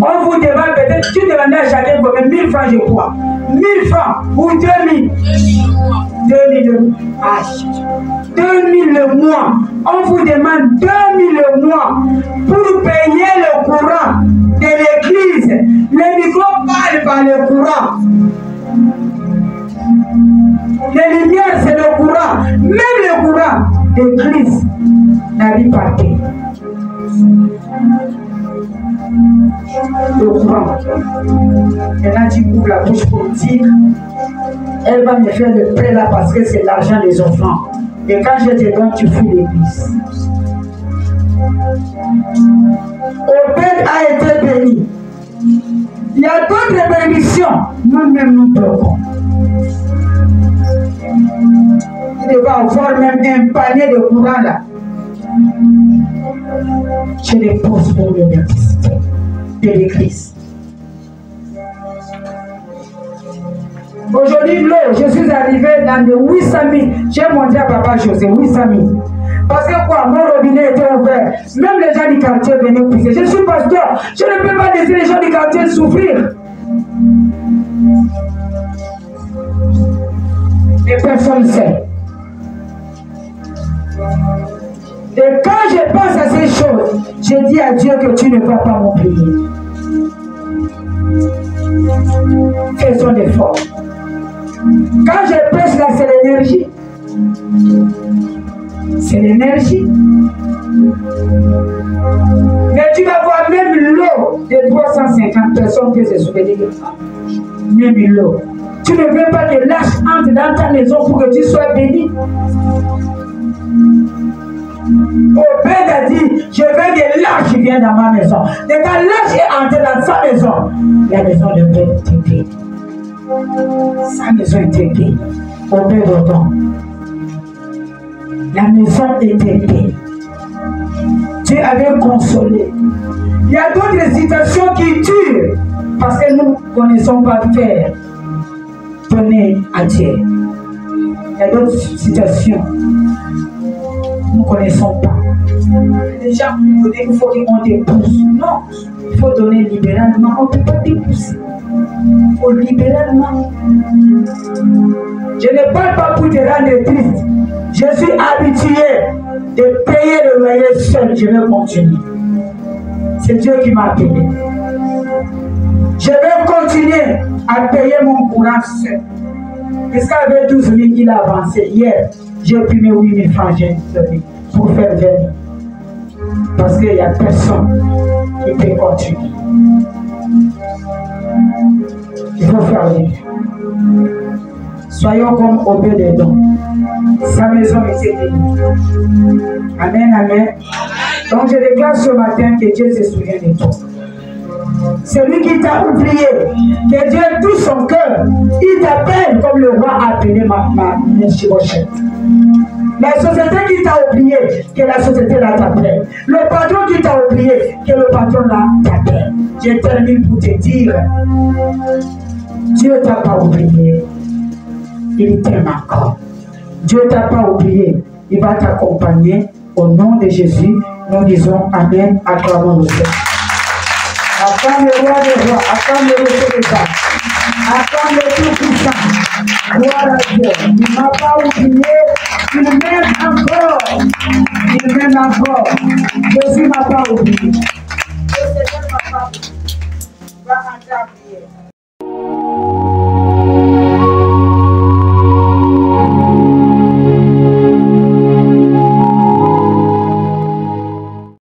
on vous demande peut-être, tu demandais à chacun combien? 1000 francs, je crois. 1000 francs ou 2000. 2000 le mois. 2000 le mois. On vous demande 2000 le mois pour payer le courant de l'église. Le micro parle par le courant. Les lumières, c'est le courant. Même le courant d'église n'arrive pas à payer. Le courant. Maintenant, tu ouvres la bouche pour dire Elle va me faire le prêt là parce que c'est l'argent des enfants. Et quand je te donne, tu fuis l'église. Obed a été béni. Il y a d'autres bénédictions. Nous-mêmes nous bloquons. Il devait avoir même un panier de courant là. Je les pose pour le nécessité de l'église. Aujourd'hui, l'eau, je suis arrivé dans de 800 000. J'ai monté à Papa José, 800 000. Parce que quoi, mon robinet était ouvert. Même les gens du quartier venaient puiser. Je suis pasteur. Je ne peux pas laisser les gens du quartier souffrir. Et personne ne sait. Et quand je pense à ces choses, je dis à Dieu que tu ne vas pas m'oublier. Faisons d'efforts. Quand je prêche là, c'est l'énergie. C'est l'énergie. Mais tu vas voir même l'eau de 350 personnes que c'est souvenir. Même l'eau. Tu ne veux pas que l'âge entre dans ta maison pour que tu sois béni. Obed a dit, je veux que l'âge qui vient dans ma maison. Et quand l'âge est entré dans sa maison, la maison de Obed était bénie. Sa maison était bénie. Obed autant. La maison était bénie. Dieu avait consolé. Il y a d'autres citations qui tuent parce que nous ne connaissons pas faire donner à Dieu. Il y a d'autres citations. Nous ne connaissons pas. Les gens nous disent qu'il faut qu'on dépousse. Non, il faut donner libéralement. On ne peut pas dépousser. Il faut libéralement. Je ne parle pas pour te rendre triste. Je suis habitué de payer le loyer seul. Je vais continuer. C'est Dieu qui m'a appelé. Je vais continuer à payer mon courant seul. Puisqu'avec 12 000, il a avancé. Hier, j'ai imprimé 8 000 francs pour faire 20 000. Parce qu'il n'y a personne qui peut continuer. Il faut faire vivre. Soyons comme Obed-Edom. Sa maison était bénie. Amen, amen. Donc je déclare ce matin que Dieu se souvient de toi. Celui qui t'a oublié, que Dieu touche son cœur, il t'appelle comme le roi a appelé ma Mephibosheth. La société qui t'a oublié, que la société là t'appelle. Le patron qui t'a oublié, que le patron là t'appelle. Je termine pour te dire, Dieu t'a pas oublié, il t'aime encore. Dieu t'a pas oublié, il va t'accompagner. Au nom de Jésus, nous disons Amen, acclamons le Seigneur. Acclame le roi des rois, acclame le roi des rois, acclame le tout-puissant. Gloire à Dieu. Il ne m'a pas oublié, il m'aime encore. Il m'aime encore. Jésus ne m'a pas oublié. Le Seigneur ne m'a pas oublié. Va entrer à prier.